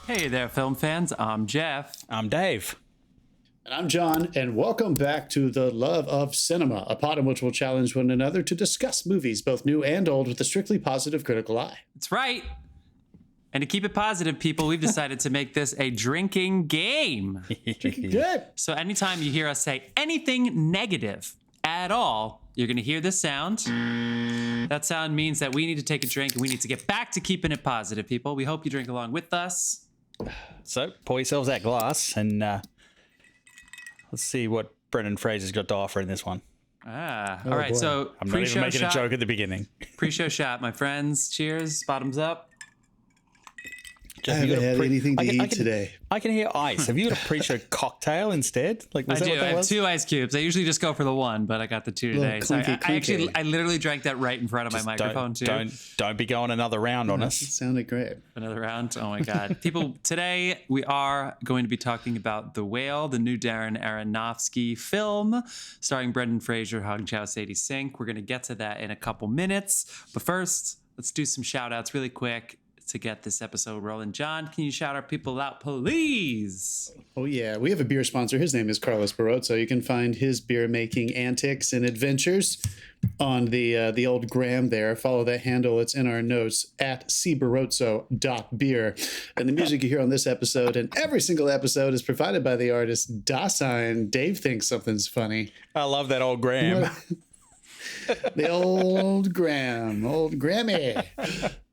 Hey there, film fans. I'm Jeff. I'm Dave. And I'm John, and welcome back to The Love of Cinema, a pod in which we'll challenge one another to discuss movies, both new and old, with a strictly positive critical eye. That's right. And to keep it positive, people, we've decided to make this a drinking game. Good. So anytime you hear us say anything negative at all, you're going to hear this sound. That sound means that we need to take a drink and we need to get back to keeping it positive, people. We hope you drink along with us. So pour yourselves that glass and let's see what Brendan Fraser's got to offer in this one. All right. Boy. So I'm not even making a joke at the beginning. Pre-show shot, my friends. Cheers. Bottoms up. I haven't had anything to eat today. I can hear ice. Have you got a pre-show cocktail instead? Like, was I that do. what that I have was? 2 ice cubes. I usually just go for the one, but I got the 2 today. So I literally drank that right in front of my microphone too. Don't be going another round on It us. sounded great. Another round. Oh my God. People, today we are going to be talking about The Whale, the new Darren Aronofsky film starring Brendan Fraser, Hong Chau, Sadie Sink. We're going to get to that in a couple minutes. But first, let's do some shout outs really quick to get this episode rolling. John, can you shout our people out, please? Oh, yeah. We have a beer sponsor. His name is Carlos Barroso. You can find his beer making antics and adventures on the old gram there. Follow that handle. It's in our notes at cbarroso.beer. And the music you hear on this episode and every single episode is provided by the artist Dasein. Dave thinks something's funny. I love that old Graham. The old Grammy.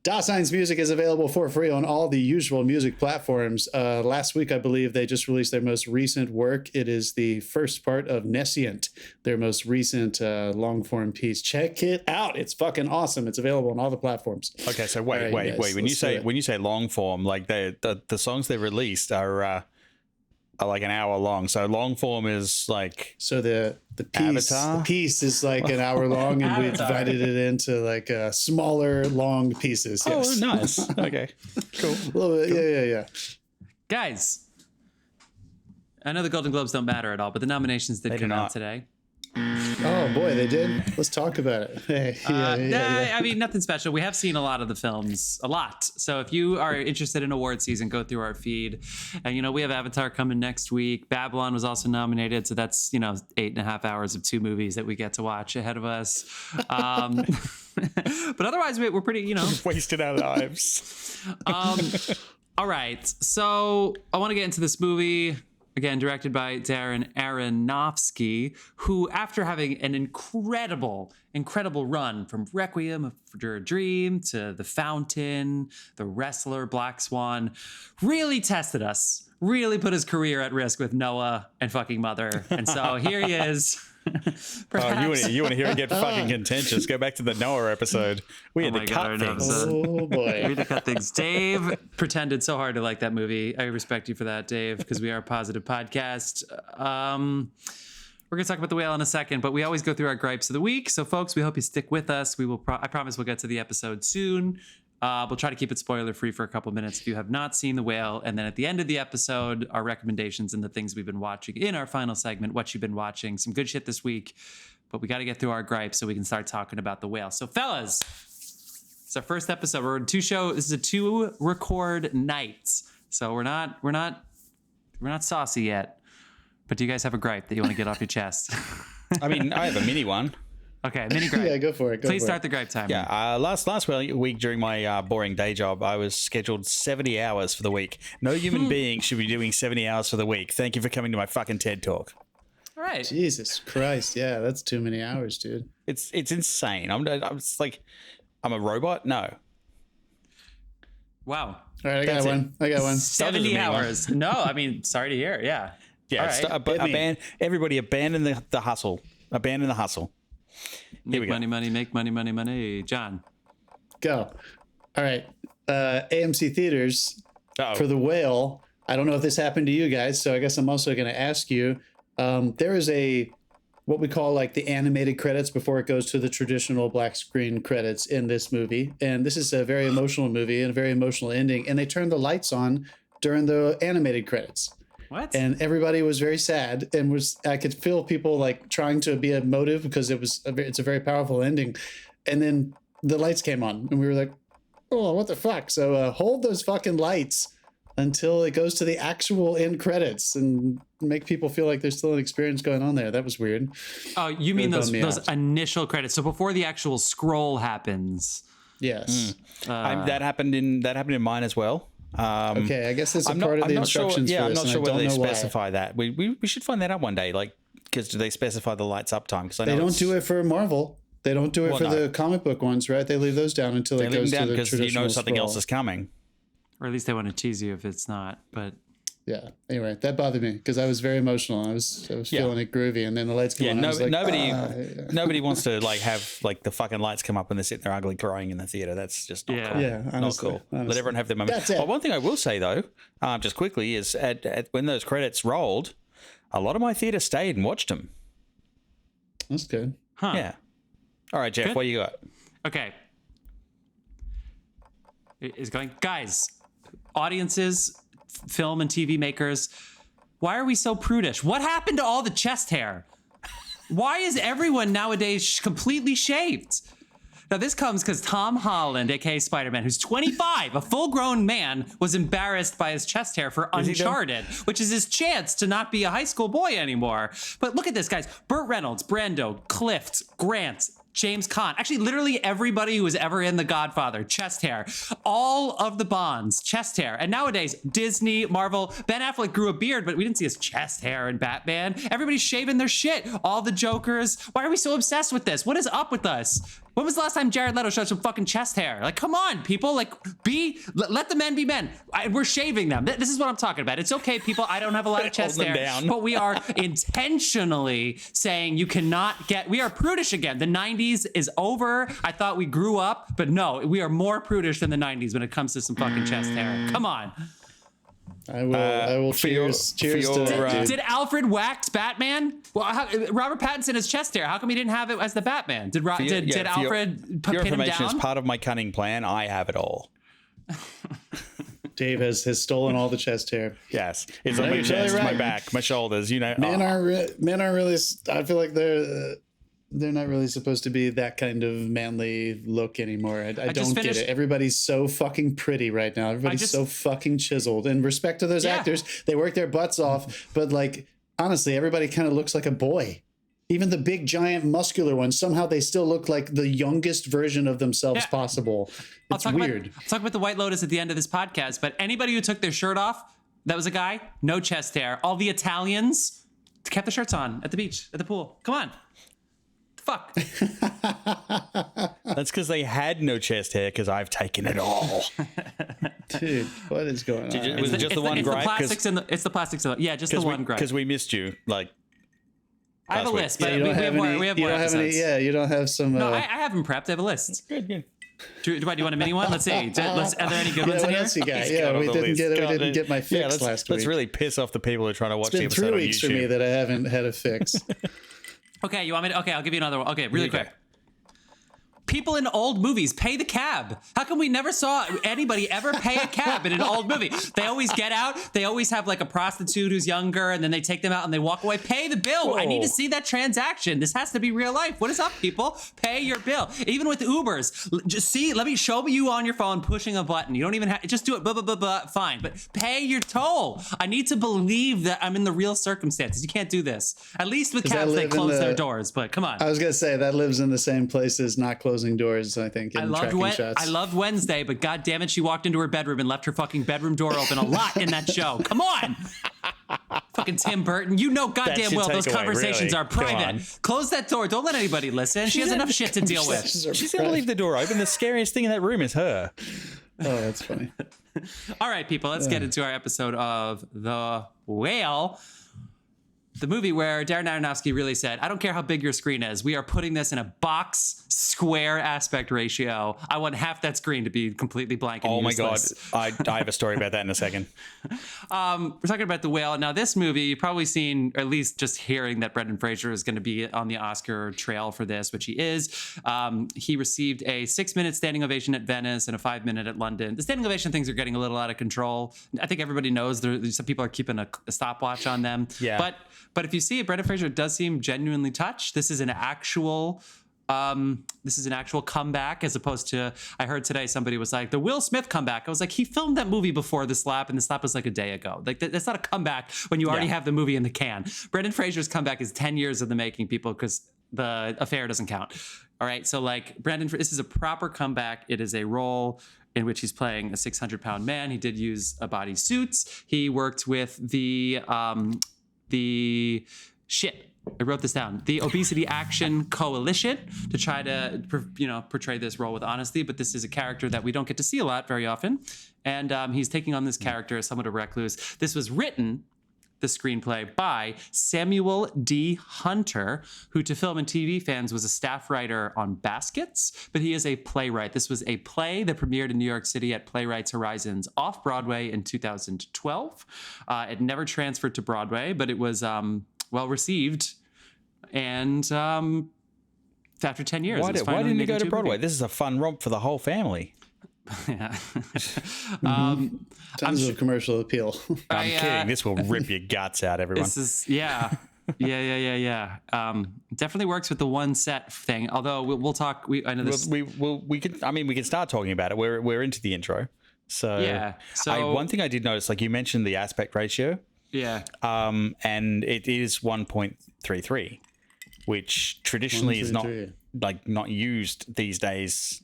Dasein's music is available for free on all the usual music platforms. Last week, I believe, they just released their most recent work. It is the first part of Nescient, their most recent long-form piece. Check it out. It's fucking awesome. It's available on all the platforms. Okay, so wait. When you say long form, like the songs they released are like an hour long. So long form is like the Avatar? piece is like an hour long, and we divided it into like smaller long pieces. Yes. Oh, nice. Okay, cool. A little bit, yeah. Guys, I know the Golden Globes don't matter at all, but the nominations did come out today. Oh boy, they did. Let's talk about it. I mean, nothing special. We have seen a lot of the films, a lot. So if you are interested in award season, go through our feed. And, we have Avatar coming next week. Babylon was also nominated. So that's, 8.5 hours of 2 movies that we get to watch ahead of us. But otherwise, we're pretty, Wasted our lives. All right. So I want to get into this movie. Again, directed by Darren Aronofsky, who, after having an incredible run from Requiem for a Dream to The Fountain, The Wrestler, Black Swan, really tested us, really put his career at risk with Noah and fucking Mother. And so here he is. Perhaps. You want to hear it get fucking contentious? Go back to the Noah episode. We had to cut things. Oh boy, we had to cut things. Dave pretended so hard to like that movie. I respect you for that, Dave, because we are a positive podcast. We're gonna talk about The Whale in a second, but we always go through our gripes of the week. So, folks, we hope you stick with us. We will. I promise we'll get to the episode soon. We'll try to keep it spoiler free for a couple minutes if you have not seen The Whale. And then at the end of the episode, our recommendations and the things we've been watching in our final segment, what you've been watching. Some good shit this week, but we got to get through our gripes so we can start talking about The Whale. So, fellas, it's our first episode. We're in this is a 2 record night. So we're not saucy yet. But do you guys have a gripe that you want to get off your chest? I mean, I have a mini one. Okay, mini gripe. Yeah, go for it. Please start the gripe time. Yeah, last week during my boring day job, I was scheduled 70 hours for the week. No human being should be doing 70 hours for the week. Thank you for coming to my fucking TED Talk. All right. Jesus Christ. Yeah, that's too many hours, dude. It's insane. I'm just like, I'm a robot? No. Wow. All right, I got one. 70 hours. No, I mean, sorry to hear. Yeah. Yeah, right. Everybody abandon the hustle. Abandon the hustle. Make money. John. Go. All right. AMC Theaters Uh-oh. for The Whale. I don't know if this happened to you guys, so I guess I'm also going to ask you. There is what we call like the animated credits before it goes to the traditional black screen credits in this movie. And this is a very emotional movie and a very emotional ending. And they turned the lights on during the animated credits. What? And everybody was very sad, and I could feel people like trying to be emotive because it's a very powerful ending. And then the lights came on, and we were like, "Oh, what the fuck?" So hold those fucking lights until it goes to the actual end credits and make people feel like there's still an experience going on there. That was weird. Oh, you mean bummed me those out. initial credits? So before the actual scroll happens. Yes. That happened in mine as well. Okay, I guess it's a part of the instructions. Sure, for I'm this, not and sure I whether don't they know why. specify that. We should find that out one day. Like, because do they specify the lights up time? Because They don't do it for Marvel. They don't do it for the comic book ones, right? They leave those down until it goes to the because traditional you know something scroll. else is coming. Or at least they want to tease you if it's not. But Yeah. Anyway, that bothered me because I was very emotional. I was feeling it groovy, and then the lights come on. I was like, nobody wants to like have like the fucking lights come up and they're sitting there ugly crying in the theater. That's just not cool. Yeah, honestly, not cool. Let honestly. everyone have their moment. That's it. Well, one thing I will say though, just quickly, is at when those credits rolled, a lot of my theater stayed and watched them. That's good. huh. Yeah. All right, Jeff, Good. what do you got? Okay. It is going, guys, audiences, film and TV makers, why are we so prudish? What happened to all the chest hair? Why is everyone nowadays completely shaved? Now, this comes because Tom Holland, aka Spider-Man, who's 25, a full-grown man, was embarrassed by his chest hair for Uncharted, which is his chance to not be a high school boy anymore. But look at this, guys. Burt Reynolds, Brando, Clift, Grant, James Caan. Actually, literally everybody who was ever in The Godfather, chest hair. All of the Bonds, chest hair. And nowadays, Disney, Marvel, Ben Affleck grew a beard, but we didn't see his chest hair in Batman. Everybody's shaving their shit. All the Jokers. Why are we so obsessed with this? What is up with us? When was the last time Jared Leto showed some fucking chest hair? Like, come on, people. Like, let the men be men. We're shaving them. This is what I'm talking about. It's okay, people. I don't have a lot of chest Hold them hair. down. But we are intentionally saying you cannot get, we are prudish again. The 90s is over. I thought we grew up, but no, we are more prudish than the 90s when it comes to some fucking chest hair. Come on. I will cheers to that, dude. Did Alfred wax Batman? Well, Robert Pattinson has chest hair. How come he didn't have it as the Batman? Did Alfred pin him information is down? part of my cunning plan. I have it all. Dave has stolen all the chest hair. Yes, it's on No, my you're chest, totally my right. back, my shoulders. You know, Men aren't really. I feel like they're not really supposed to be that kind of manly look anymore. I don't get it. Everybody's so fucking pretty right now. Everybody's so fucking chiseled. And respect to those actors, they work their butts off. But like, honestly, everybody kind of looks like a boy. Even the big, giant, muscular ones, somehow they still look like the youngest version of themselves possible. It's weird. I'll talk about the White Lotus at the end of this podcast, but anybody who took their shirt off, that was a guy, no chest hair. All the Italians kept the shirts on at the beach, at the pool. Come on. Fuck. that's because they had no chest hair. Because I've taken it all. Dude, what is going on? Was it just the one gripe? It's the plastics. Yeah, just the one gripe. Because we missed you. Like, I have a last week. list, but you don't have any. we have You more don't have episodes. any. Yeah, you don't have some. No, I have them prepped. I have a list. good. Do you want a mini one? Let's see. Are there any good ones in What here? else you got? He's Yeah, got we on the didn't list. get my fix last week. Let's really piss off the people who are trying to watch the It's been episode 3 on weeks for YouTube. me that I haven't had a fix. Okay, you want me to? Okay, I'll give you another one. Okay, really Okay. quick. People in old movies pay the cab. How come we never saw anybody ever pay a cab in an old movie? They always get out. They always have like a prostitute who's younger, and then they take them out and they walk away. Pay the bill. I need to see that transaction. This has to be real life. What is up, people? Pay your bill. Even with Ubers, just see. Let me show you on your phone pushing a button. You don't even have. Just do it. Blah blah blah blah. Fine, but pay your toll. I need to believe that I'm in the real circumstances. You can't do this. At least with cabs, they close their doors. But come on. I was gonna say that lives in the same place as not closing doors. I think. In tracking shots. I loved Wednesday, but god damn it, she walked into her bedroom and left her fucking bedroom door open a lot in that show. Come on. Fucking Tim Burton. You know goddamn well those conversations are private. Close that door. Don't let anybody listen. She has enough shit to deal with. She's gonna leave the door open. The scariest thing in that room is her. Oh, that's funny. All right, people, let's get into our episode of The Whale. The movie where Darren Aronofsky really said, I don't care how big your screen is. We are putting this in a box square aspect ratio. I want half that screen to be completely blank and Oh my useless. god, I have a story about that in a second. We're talking about The Whale. Now, this movie, you've probably seen, or at least just hearing that Brendan Fraser is going to be on the Oscar trail for this, which he is. He received a 6-minute standing ovation at Venice and a 5-minute at London. The standing ovation things are getting a little out of control. I think everybody knows some people are keeping a stopwatch on them. Yeah. But if you see it, Brendan Fraser does seem genuinely touched. This is an actual this is an actual comeback as opposed to, I heard today somebody was like, the Will Smith comeback. I was like, he filmed that movie before The Slap, and The Slap was like a day ago. Like, that's not a comeback when you already have the movie in the can. Brendan Fraser's comeback is 10 years of the making, people, because The Affair doesn't count. All right, so like this is a proper comeback. It is a role in which he's playing a 600-pound man. He did use a bodysuits. He worked with the I wrote this down. The Obesity Action Coalition to try to, portray this role with honesty. But this is a character that we don't get to see a lot very often. And he's taking on this character as somewhat of a recluse. This was written, the screenplay, by Samuel D. Hunter, who to film and TV fans was a staff writer on Baskets, but he is a playwright. This was a play that premiered in New York City at Playwrights Horizons off-Broadway in 2012. It never transferred to Broadway, but it was well received. And after 10 years, why didn't you go to Broadway? This is a fun romp for the whole family. Yeah. Tons of commercial appeal. I'm kidding. This will rip your guts out, everyone. This is, yeah. Definitely works with the one set thing. Although we'll talk. I know this. We can start talking about it. We're into the intro. So yeah. So one thing I did notice, like you mentioned, the aspect ratio. Yeah. And it is 1.33, which traditionally is not used these days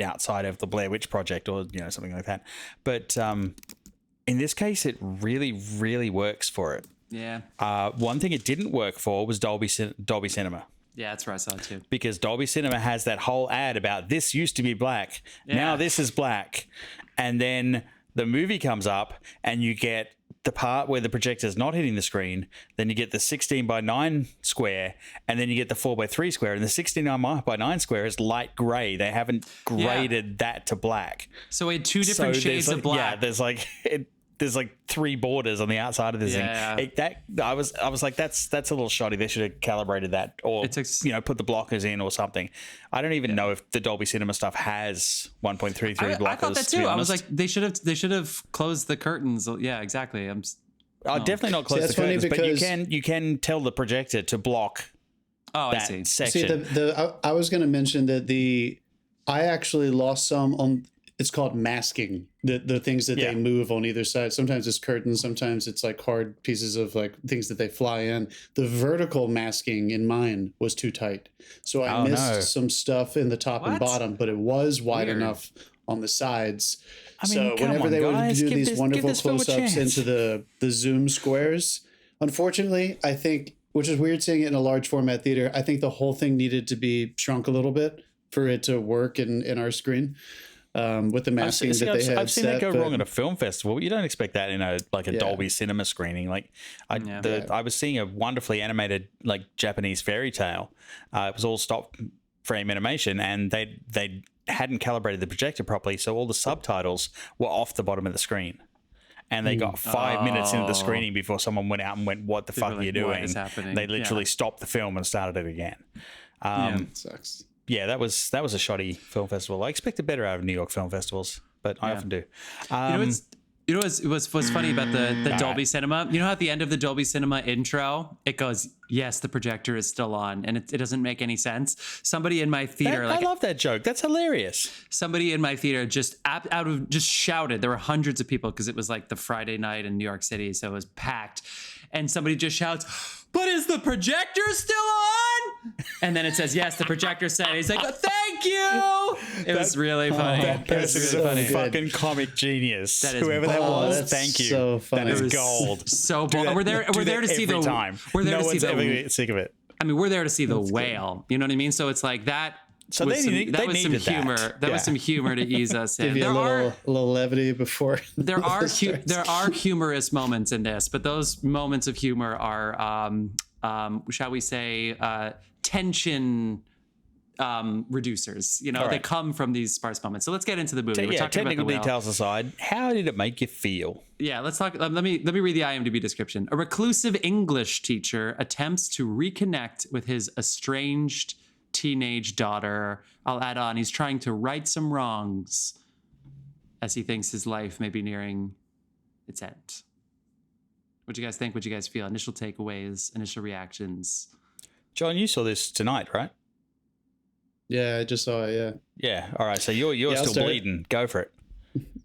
outside of the Blair Witch Project or something like that. But in this case, it really, really works for it. Yeah. One thing it didn't work for was Dolby Cinema. Yeah, that's where I saw it too. Because Dolby Cinema has that whole ad about this used to be black, now this is black, and then the movie comes up and you get the part where the projector's not hitting the screen, then you get the 16:9 square, and then you get the 4:3 square, and the 16:9 square is light gray. They haven't graded that to black. So we had two different shades of black. Yeah, there's like three borders on the outside of this thing. I was like, that's a little shoddy. They should have calibrated that, or put the blockers in or something. I don't even know if the Dolby Cinema stuff has 1.33 blockers. I thought that too. I was like, they should have closed the curtains. Yeah, exactly. Definitely not close the curtains, but you can tell the projector to block. Oh, that I see. Section. See, I was going to mention that I actually lost some on. It's called masking, the things that they move on either side. Sometimes it's curtains, sometimes it's like hard pieces of like things that they fly in. The vertical masking in mine was too tight. So I missed some stuff in the top and bottom, but it was wide enough on the sides. So whenever they would do these wonderful close-ups into the zoom squares, unfortunately, I think, which is weird seeing it in a large format theater, I think the whole thing needed to be shrunk a little bit for it to work in our screen. With the masking that they have I've seen that go wrong at a film festival, but you don't expect that in a Dolby Cinema screening. Like I was seeing a wonderfully animated like Japanese fairy tale. It was all stop frame animation, and they hadn't calibrated the projector properly, so all the subtitles were off the bottom of the screen. And they got 5 minutes into the screening before someone went out and went, "What the fuck are you doing?" What is happening? They literally stopped the film and started it again. Sucks. Yeah, that was a shoddy film festival. I expected better out of New York film festivals, but I often do. What's funny about the Dolby Cinema? You know how at the end of the Dolby Cinema intro, it goes, "Yes, the projector is still on," and it doesn't make any sense. Somebody in my theater, I love that joke. That's hilarious. Somebody in my theater just shouted. There were hundreds of people because it was like the Friday night in New York City, so it was packed. And somebody just shouts, "But is the projector still on?" And then it says, "Yes, the projector's set." He's like, "Thank you." It was really funny. That person is a fucking comic genius. That is whoever that was. Thank you. So funny. That is gold. So bold. We're there to see the time. We're there no to see one's the. ever gonna get sick of it. I mean, we're there to see the whale. You know what I mean? So it's like that. So was they some needed humor. that. That was some humor to ease us in. Give you a little levity before. There are humorous moments in this, but those moments of humor are, shall we say, tension reducers. They come from these sparse moments. So let's get into the movie. We're talking technical about the whale. details aside, how did it make you feel? Yeah, let's talk. Let me read the IMDb description. A reclusive English teacher attempts to reconnect with his estranged teenage daughter. I'll add on, he's trying to right some wrongs as he thinks his life may be nearing its end. What do you guys think? What do you guys feel? Initial takeaways, initial reactions. John, you saw this tonight, right? Yeah, I just saw it. Yeah. Yeah. All right. So you're still bleeding. Go for it.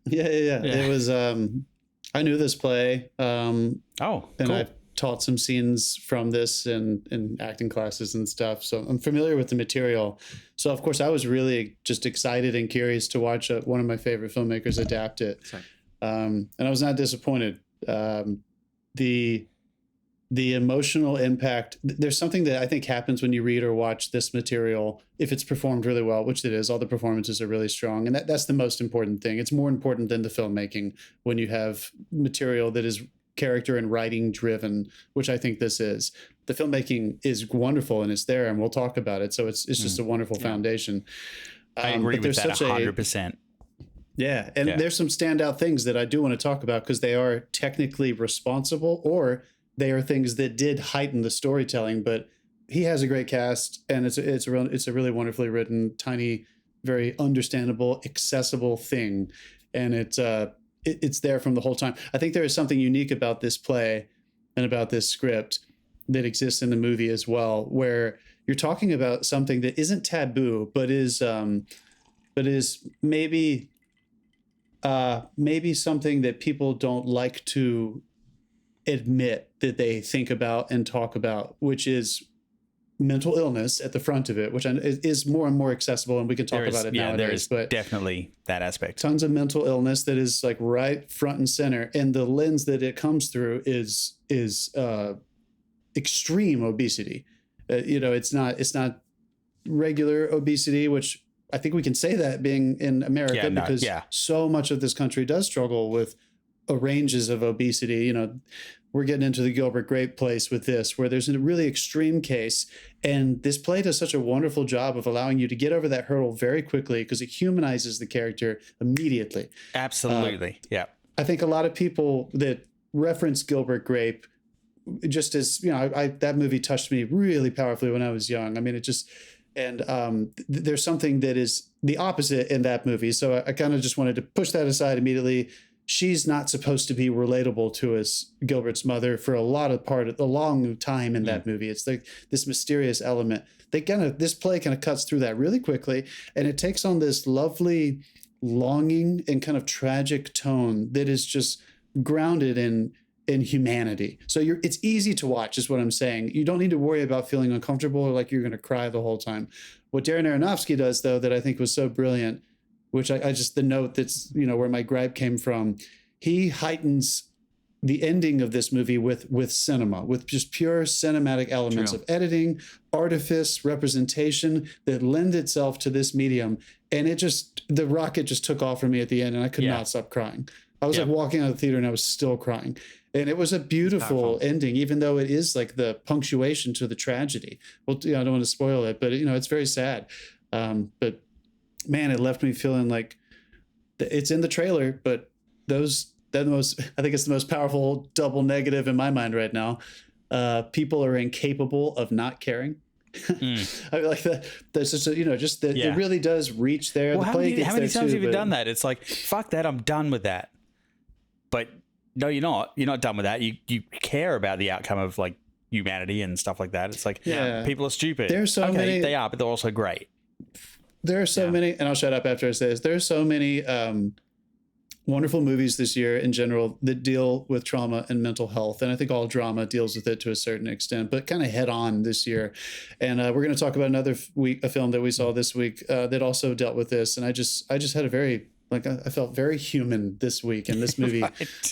Yeah. It was. I knew this play. And cool. I've taught some scenes from this in acting classes and stuff. So I'm familiar with the material. So of course I was really just excited and curious to watch one of my favorite filmmakers adapt it. And I was not disappointed. The emotional impact, there's something that I think happens when you read or watch this material, if it's performed really well, which it is. All the performances are really strong. And that's the most important thing. It's more important than the filmmaking when you have material that is character and writing driven, which I think this is. The filmmaking is wonderful and it's there, and we'll talk about it. So it's just a wonderful foundation. I agree with that 100%. Yeah. And there's some standout things that I do want to talk about because they are technically responsible, or they are things that did heighten the storytelling. But he has a great cast, and it's a really wonderfully written, tiny, very understandable, accessible thing. And it's there from the whole time. I think there is something unique about this play and about this script that exists in the movie as well, where you're talking about something that isn't taboo, but is maybe something that people don't like to admit that they think about and talk about, which is mental illness at the front of it, which is more and more accessible, and we can talk about it nowadays. There is but definitely that aspect. Tons of mental illness that is like right front and center, and the lens that it comes through is extreme obesity. It's not regular obesity, which I think we can say that being in America, because so much of this country does struggle with ranges of obesity. We're getting into the Gilbert Grape place with this, where there's a really extreme case. And this play does such a wonderful job of allowing you to get over that hurdle very quickly because it humanizes the character immediately. Absolutely. Yeah. I think a lot of people that reference Gilbert Grape, just as, that movie touched me really powerfully when I was young. I mean, there's something that is the opposite in that movie. So I kind of just wanted to push that aside immediately. She's not supposed to be relatable to us, Gilbert's mother, for a long time in that movie. It's like this mysterious element. This play kind of cuts through that really quickly, and it takes on this lovely longing and kind of tragic tone that is just grounded in humanity. So it's easy to watch, is what I'm saying. You don't need to worry about feeling uncomfortable or like you're going to cry the whole time. What Darren Aronofsky does, though, that I think was so brilliant, which I just, the note that's, where my gripe came from, he heightens the ending of this movie with cinema, with just pure cinematic elements of editing, artifice, representation that lend itself to this medium. And the rocket just took off for me at the end, and I could not stop crying. I was like walking out of the theater and I was still crying. And it was a beautiful ending, even though it is like the punctuation to the tragedy. Well, I don't want to spoil it, but it's very sad. But man, it left me feeling like it's in the trailer, but I think it's the most powerful double negative in my mind right now. People are incapable of not caring. I mean, like there's just it really does reach there. Well, how many times have you done that? It's like, fuck that, I'm done with that. But no, you're not. You're not done with that. You care about the outcome of like humanity and stuff like that. It's like, people are stupid. There's so many. They are, but they're also great. There are so many, and I'll shut up after I say this. There are so many wonderful movies this year in general that deal with trauma and mental health. And I think all drama deals with it to a certain extent, but kind of head on this year. And we're going to talk about another a film that we saw this week that also dealt with this. And I just had I felt very human this week. And this movie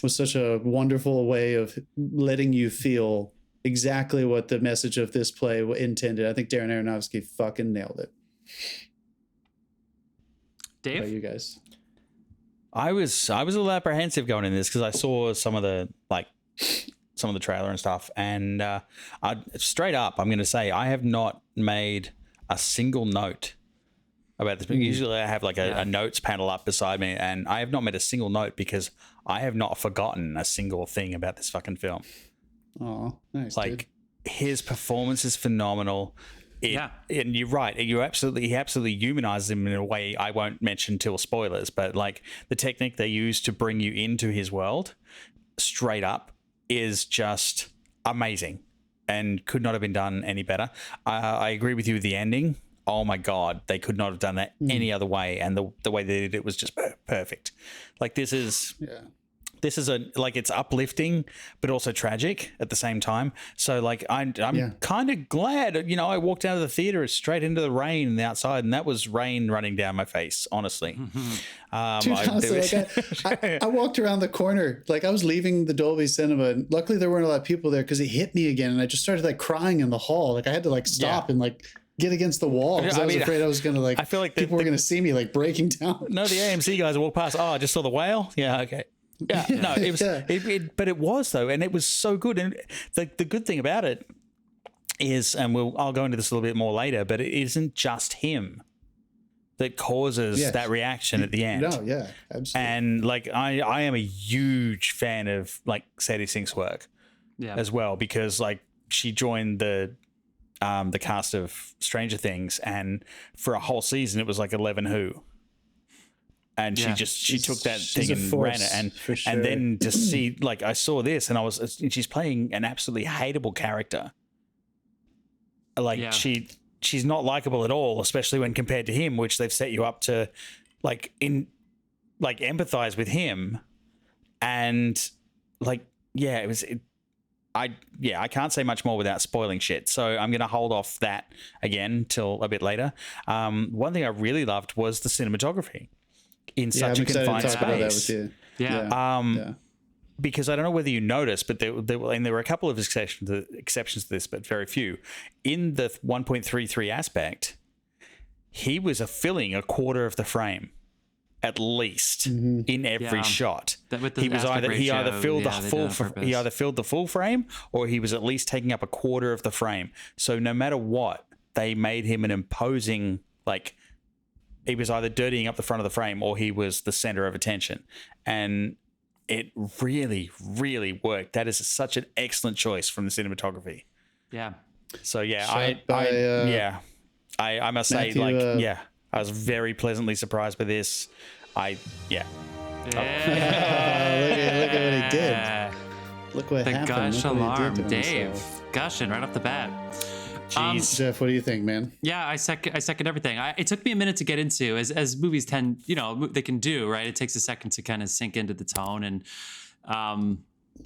was such a wonderful way of letting you feel exactly what the message of this play intended. I think Darren Aronofsky fucking nailed it. Dave? How about you guys? I was a little apprehensive going in this because I saw some of the trailer and stuff, and straight up, I'm going to say I have not made a single note about this. Usually, I have like a notes panel up beside me, and I have not made a single note because I have not forgotten a single thing about this fucking film. Oh, nice! Like his performance is phenomenal. And you're right. He absolutely humanizes him in a way I won't mention till spoilers. But like the technique they use to bring you into his world, straight up, is just amazing, and could not have been done any better. I agree with you with the ending. oh my God, they could not have done that any other way. And the way they did it was just perfect. Like this is it's uplifting, but also tragic at the same time. So like I'm kind of glad, I walked out of the theater straight into the rain and the outside, and that was rain running down my face, honestly. Dude, honestly, I walked around the corner, like I was leaving the Dolby Cinema, and luckily there weren't a lot of people there because it hit me again, and I just started like crying in the hall. Like I had to like stop and like get against the wall because I was afraid I was gonna like. I feel like people were gonna see me like breaking down. No, the AMC guys walked past. Oh, I just saw the whale. Yeah, okay. Yeah, no, it was, but it was though, and it was so good. And the good thing about it is, and I'll go into this a little bit more later, but it isn't just him that causes that reaction at the end. No, yeah, absolutely. And like I am a huge fan of like Sadie Sink's work, as well, because like she joined the cast of Stranger Things, and for a whole season it was like 11 Who. And she took that thing and ran it, and then to see, like, I saw this and she's playing an absolutely hateable character. Like she's not likable at all, especially when compared to him, which they've set you up to empathize with him. And like, I can't say much more without spoiling shit. So I'm going to hold off that again till a bit later. One thing I really loved was the cinematography. In such a confined space. Because I don't know whether you noticed, but there were a couple of exceptions to this, but very few. In the 1.33 aspect, he was filling a quarter of the frame, at least, in every shot. He either filled the full frame, or he was at least taking up a quarter of the frame. So no matter what, they made him an imposing, like, he was either dirtying up the front of the frame or he was the center of attention. And it really, really worked. That is such an excellent choice from the cinematography. Yeah. So I must say, I was very pleasantly surprised by this. Look at what he did. Look what happened. The gush alarm, Dave. Gushing right off the bat. Jeez. Jeff, what do you think, man? Yeah, I second everything. It took me a minute to get into, as movies tend, they can do, right? It takes a second to kind of sink into the tone, and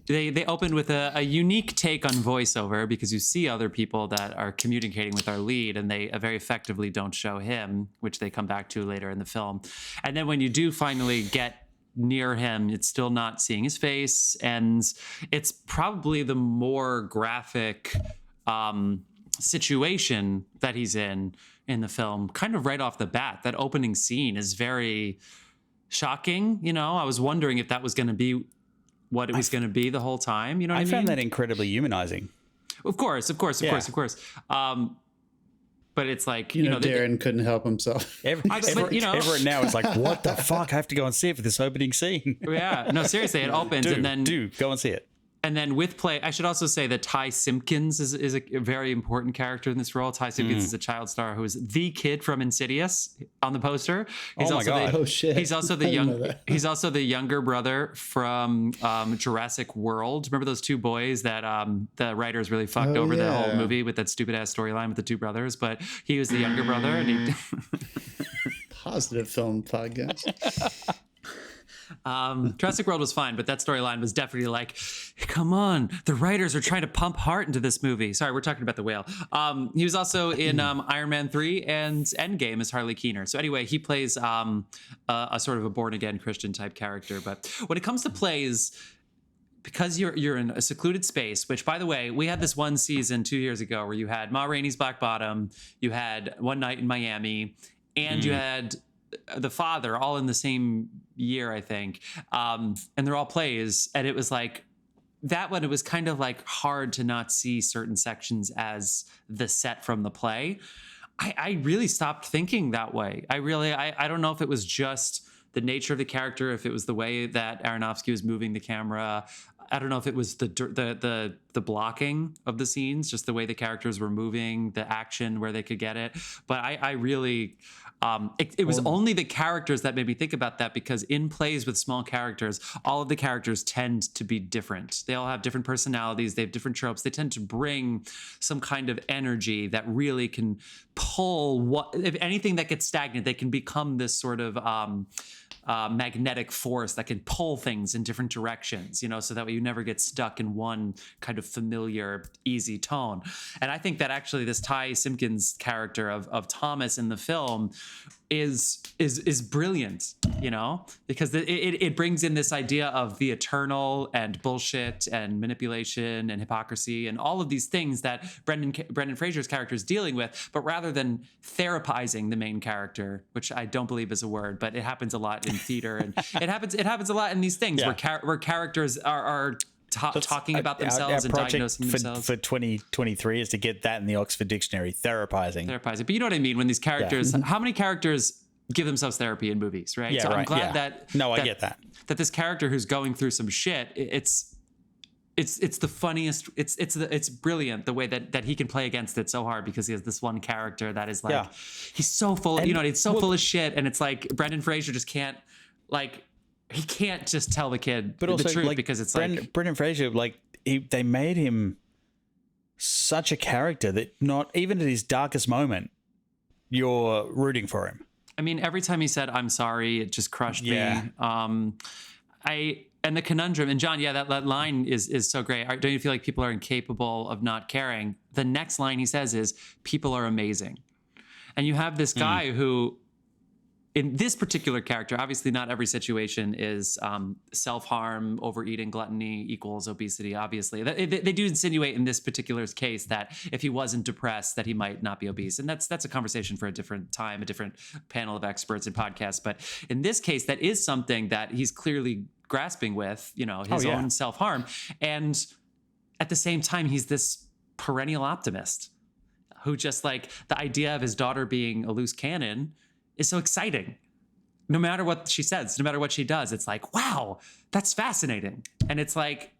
they opened with a unique take on voiceover, because you see other people that are communicating with our lead, and they very effectively don't show him, which they come back to later in the film. And then when you do finally get near him, it's still not seeing his face, and it's probably the more graphic situation that he's in the film, kind of right off the bat. That opening scene is very shocking. I was wondering if that was going to be what it was going to be the whole time. I found that incredibly humanizing. Of course. But it's like, Darren couldn't help himself. Everett now is like, what the fuck? I have to go and see it for this opening scene. Yeah, no, seriously, it opens and then go and see it. And then with play, I should also say that Ty Simpkins is a very important character in this role. Ty Simpkins is a child star who is the kid from Insidious on the poster. He's my God. He's also the younger brother from Jurassic World. Remember those two boys that the writers really fucked over the whole movie with that stupid ass storyline with the two brothers? But he was the younger brother, and he positive film podcast. Jurassic World was fine, but that storyline was definitely like, come on, the writers are trying to pump heart into this movie. Sorry, we're talking about the whale. He was also in Iron Man 3 and Endgame as Harley Keener. So anyway, he plays a sort of a born-again Christian type character. But when it comes to plays, because you're in a secluded space, which, by the way, we had this one season 2 years ago where you had Ma Rainey's Black Bottom, you had One Night in Miami, and you had The Father, all in the same year, I think. And they're all plays. And it was like, that one, it was kind of like hard to not see certain sections as the set from the play. I really stopped thinking that way. I don't know if it was just the nature of the character, if it was the way that Aronofsky was moving the camera. I don't know if it was the blocking of the scenes, just the way the characters were moving, the action where they could get it. But I really, it was only the characters that made me think about that, because in plays with small characters, all of the characters tend to be different. They all have different personalities. They have different tropes. They tend to bring some kind of energy that really can pull if anything that gets stagnant, they can become this sort of magnetic force that can pull things in different directions, so that way you never get stuck in one kind of familiar, easy tone. And I think that actually this Ty Simpkins character of Thomas in the film is brilliant, because it brings in this idea of the eternal and bullshit and manipulation and hypocrisy and all of these things that Brendan Fraser's character is dealing with. But rather than therapizing the main character, which I don't believe is a word, but it happens a lot in theater, and it happens a lot in these things where characters are talking about themselves and diagnosing themselves. For 2023 is to get that in the Oxford Dictionary, therapizing. But you know what I mean? When these characters, how many characters give themselves therapy in movies, right? Yeah, so right. I'm glad that I get that. That this character who's going through some shit, it's the funniest. It's brilliant the way that he can play against it so hard, because he has this one character that is like, he's so full, he's so full of shit, and it's like Brendan Fraser just can't, like, he can't just tell the kid the truth, because it's Brendan Fraser, they made him such a character that not even at his darkest moment, you're rooting for him. I mean, every time he said, "I'm sorry," it just crushed me. And the conundrum, and John, that line is so great. Don't you feel like people are incapable of not caring? The next line he says is, "People are amazing." And you have this guy who, in this particular character, obviously not every situation is self-harm, overeating, gluttony equals obesity, obviously. They do insinuate in this particular case that if he wasn't depressed, that he might not be obese. And that's a conversation for a different time, a different panel of experts and podcasts. But in this case, that is something that he's clearly grasping with, his own self-harm. And at the same time, he's this perennial optimist who just, like, the idea of his daughter being a loose cannon is so exciting. No matter what she says, no matter what she does, it's like, wow, that's fascinating. And it's like,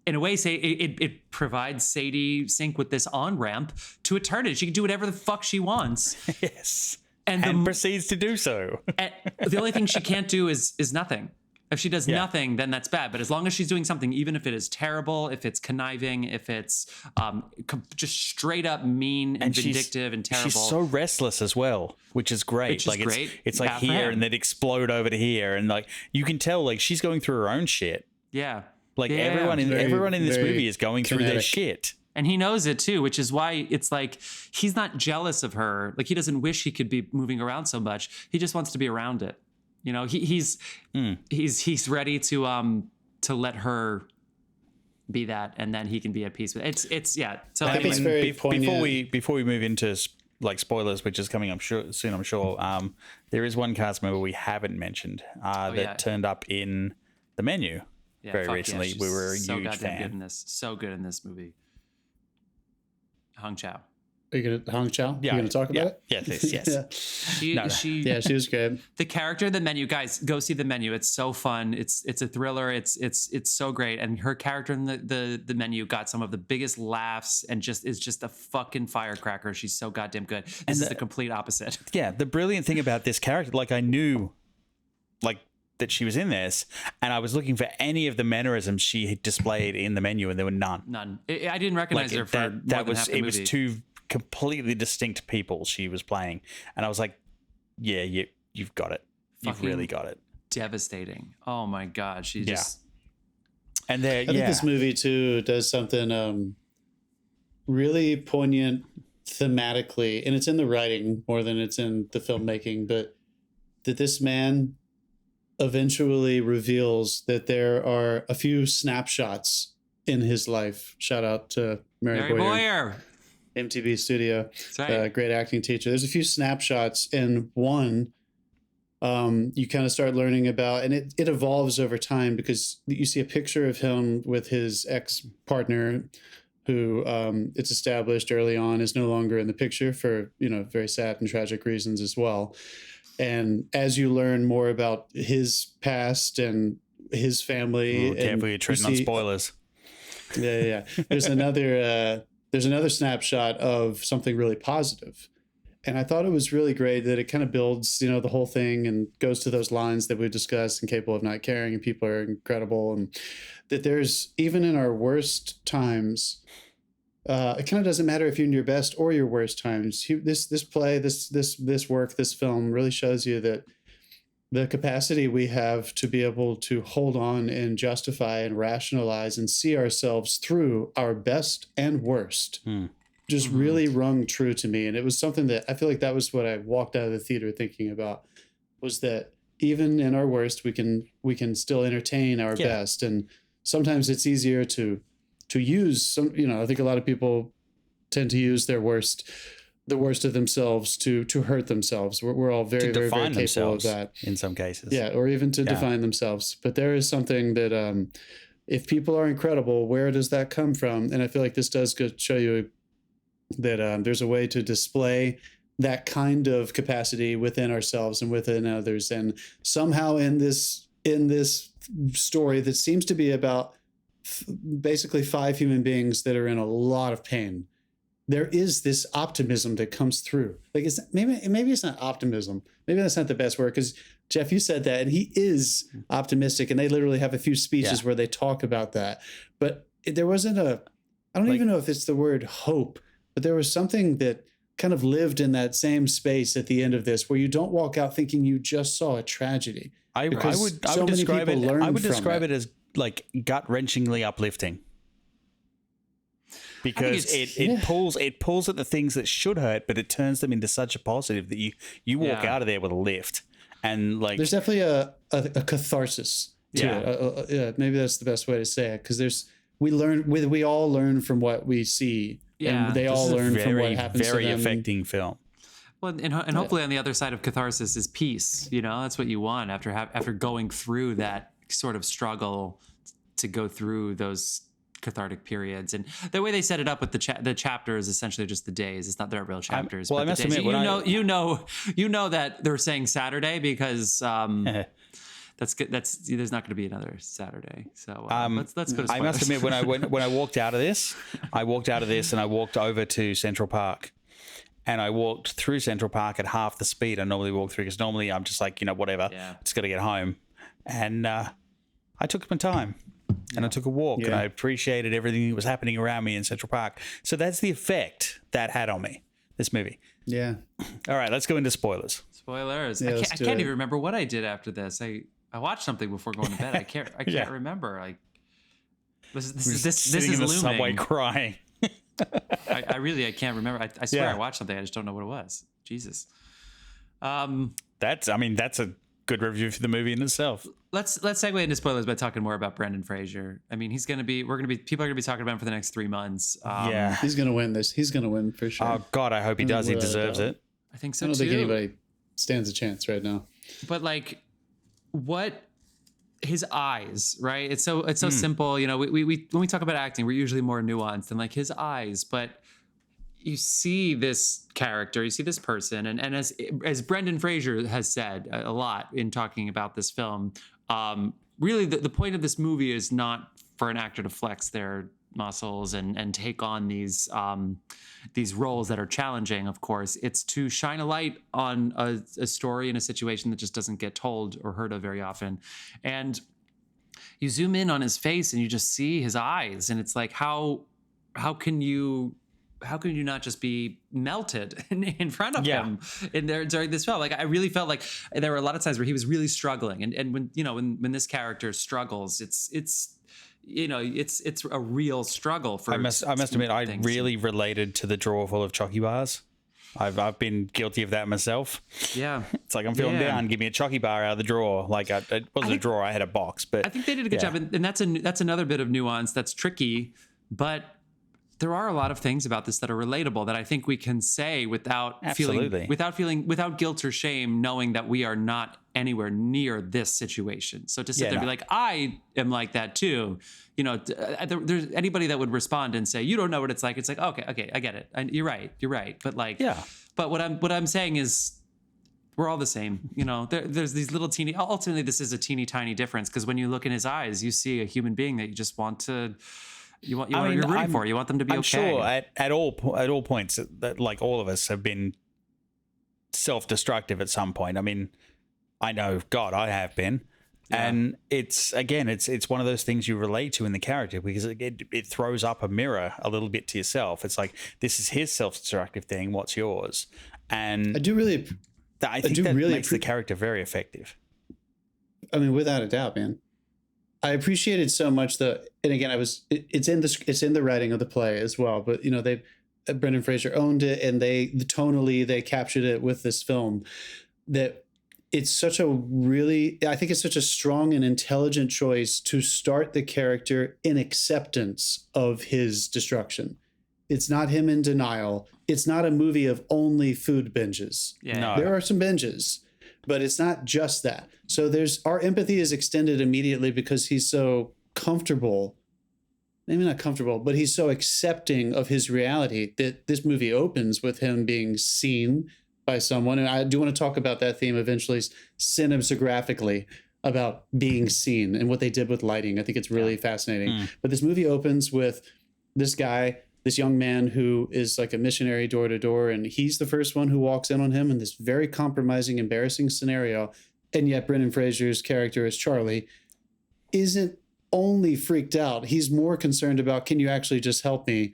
in a way, it provides Sadie Sink with this on-ramp to eternity. She can do whatever the fuck she wants. Yes. And proceeds to do so. The only thing she can't do is nothing. If she does nothing, then that's bad. But as long as she's doing something, even if it is terrible, if it's conniving, if it's just straight up mean and vindictive and terrible. She's so restless as well, which is great. It's like here and then explode over to here. And like, you can tell, like, she's going through her own shit. Yeah. Like everyone in this movie is going through their shit. And he knows it too, which is why it's like, he's not jealous of her. Like, he doesn't wish he could be moving around so much. He just wants to be around it. He's ready to let her be that, and then he can be at peace with it. It's So I think it's very poignant. Before we move into like spoilers, which is coming soon, I'm sure. There is one cast member we haven't mentioned that turned up in the menu very recently. We were a huge fan. So good in this movie. Hong Chau. Are you going to Hong Chau? Yeah. You going to talk about it? Yes. She was good. The character in the menu, guys, go see the menu. It's so fun. It's a thriller. It's so great. And her character in the menu got some of the biggest laughs and is just a fucking firecracker. She's so goddamn good. This is the complete opposite. Yeah. The brilliant thing about this character, like, I knew, like, that she was in this, and I was looking for any of the mannerisms she had displayed in the menu, and there were none. I didn't recognize her for more than half the movie. It was two completely distinct people she was playing, and I was like, yeah, you've got it. You've really got it. Devastating. Oh my god, she just. And I think this movie too does something really poignant thematically, and it's in the writing more than it's in the filmmaking, but that this man eventually reveals that there are a few snapshots in his life. Shout out to Mary Boyer. MTV Studio. That's right. Great acting teacher. There's a few snapshots, and one you kind of start learning about, and it evolves over time, because you see a picture of him with his ex-partner, who it's established early on is no longer in the picture for very sad and tragic reasons as well. And as you learn more about his past and his family. Ooh, careful, you're treading on spoilers. Yeah. There's another snapshot of something really positive. And I thought it was really great that it kind of builds, the whole thing and goes to those lines that we discussed, and capable of not caring, and people are incredible. And that there's, even in our worst times, it kind of doesn't matter if you're in your best or your worst times. This play, this work, this film really shows you that the capacity we have to be able to hold on and justify and rationalize and see ourselves through our best and worst just really rung true to me. And it was something that I feel like that was what I walked out of the theater thinking about, was that even in our worst, we can still entertain our best. And sometimes it's easier to use some, I think a lot of people tend to use the worst of themselves to hurt themselves. We're all very, very, very capable of that in some cases. Yeah. Or even to define themselves. But there is something that, if people are incredible, where does that come from? And I feel like this does show you that there's a way to display that kind of capacity within ourselves and within others. And somehow in this story that seems to be about basically 5 human beings that are in a lot of pain, there is this optimism that comes through. Like, maybe it's not optimism. Maybe that's not the best word, because Jeff, you said that, and he is optimistic, and they literally have a few speeches where they talk about that. But there wasn't I don't even know if it's the word hope, but there was something that kind of lived in that same space at the end of this, where you don't walk out thinking you just saw a tragedy. I would describe it as like gut-wrenchingly uplifting, because it pulls at the things that should hurt, but it turns them into such a positive that you walk out of there with a lift. And like, there's definitely a catharsis to it. Maybe that's the best way to say it, because we all learn from what we see. Yeah, and they all learn from what happens to them. Very affecting film. Well, and hopefully on the other side of catharsis is peace. That's what you want after going through that sort of struggle, to go through those cathartic periods. And the way they set it up with the chapter is essentially just the days. It's not their real chapters. I must admit, you know that they're saying Saturday because that's good. There's not going to be another Saturday. So let's go to spoilers. I must admit, when I walked out of this, and I walked over to Central Park, and I walked through Central Park at half the speed I normally walk through, because normally I'm just like, whatever, just got to get home. And I took my time, and I took a walk, and I appreciated everything that was happening around me in Central Park. So that's the effect that had on me, this movie. Yeah. All right, let's go into spoilers. Spoilers. I can't even remember what I did after this. I watched something before going to bed. I can't remember. Like, this is in the looming. subway crying. I can't remember. I swear I watched something. I just don't know what it was. Jesus. That's a good review for the movie in itself. Let's segue into spoilers by talking more about Brendan Fraser. I mean, people are gonna be talking about him for the next 3 months. He's gonna win this. He's gonna win for sure. Oh God, I hope he does. He deserves it. I think so too. I don't think anybody stands a chance right now. But like, what his eyes, right? It's so simple. We when we talk about acting, we're usually more nuanced than like his eyes, but you see this character, you see this person, and as Brendan Fraser has said a lot in talking about this film, really the point of this movie is not for an actor to flex their muscles and take on these roles that are challenging. Of course, it's to shine a light on a story in a situation that just doesn't get told or heard of very often. And you zoom in on his face and you just see his eyes, and it's like, how can you not just be melted in front of him in there during this film? Like, I really felt like there were a lot of times where he was really struggling, and when this character struggles, it's a real struggle for. I must admit, I really related to the drawer full of chocky bars. I've been guilty of that myself. Yeah, it's like I'm feeling down. Give me a chocky bar out of the drawer. Like it wasn't a drawer; I had a box. But I think they did a good job, and that's another bit of nuance that's tricky, but there are a lot of things about this that are relatable that I think we can say without guilt or shame, knowing that we are not anywhere near this situation. So to sit there and be like, I am like that too. There's anybody that would respond and say, you don't know what it's like. It's like, okay, I get it. And you're right. But like, but what I'm saying is, We're all the same. You know, there's these little teeny, ultimately this is a teeny tiny difference, because when you look in his eyes, you see a human being that you just want to, you're rooting for. You want them to be I'm okay. sure at all points that like all of us have been self-destructive at some point. I mean, I know, God, I have been. Yeah. And it's one of those things you relate to in the character, because it throws up a mirror a little bit to yourself. It's like, this is his self-destructive thing. What's yours? And I think that makes the character very effective. I mean, without a doubt, man. I appreciated so much and again, it's in the writing of the play as well. But you know, Brendan Fraser owned it, and tonally they captured it with this film. That it's such I think it's such a strong and intelligent choice to start the character in acceptance of his destruction. It's not him in denial. It's not a movie of only food binges. Yeah. No. There are some binges, but it's not just that. So our empathy is extended immediately because he's so comfortable. Maybe not comfortable, but he's so accepting of his reality that this movie opens with him being seen by someone. And I do want to talk about that theme eventually, cinematographically, about being seen and what they did with lighting. I think it's really fascinating. But this movie opens with this young man who is like a missionary door to door, and he's the first one who walks in on him in this very compromising, embarrassing scenario. And yet Brendan Fraser's character as Charlie isn't only freaked out. He's more concerned about, can you actually just help me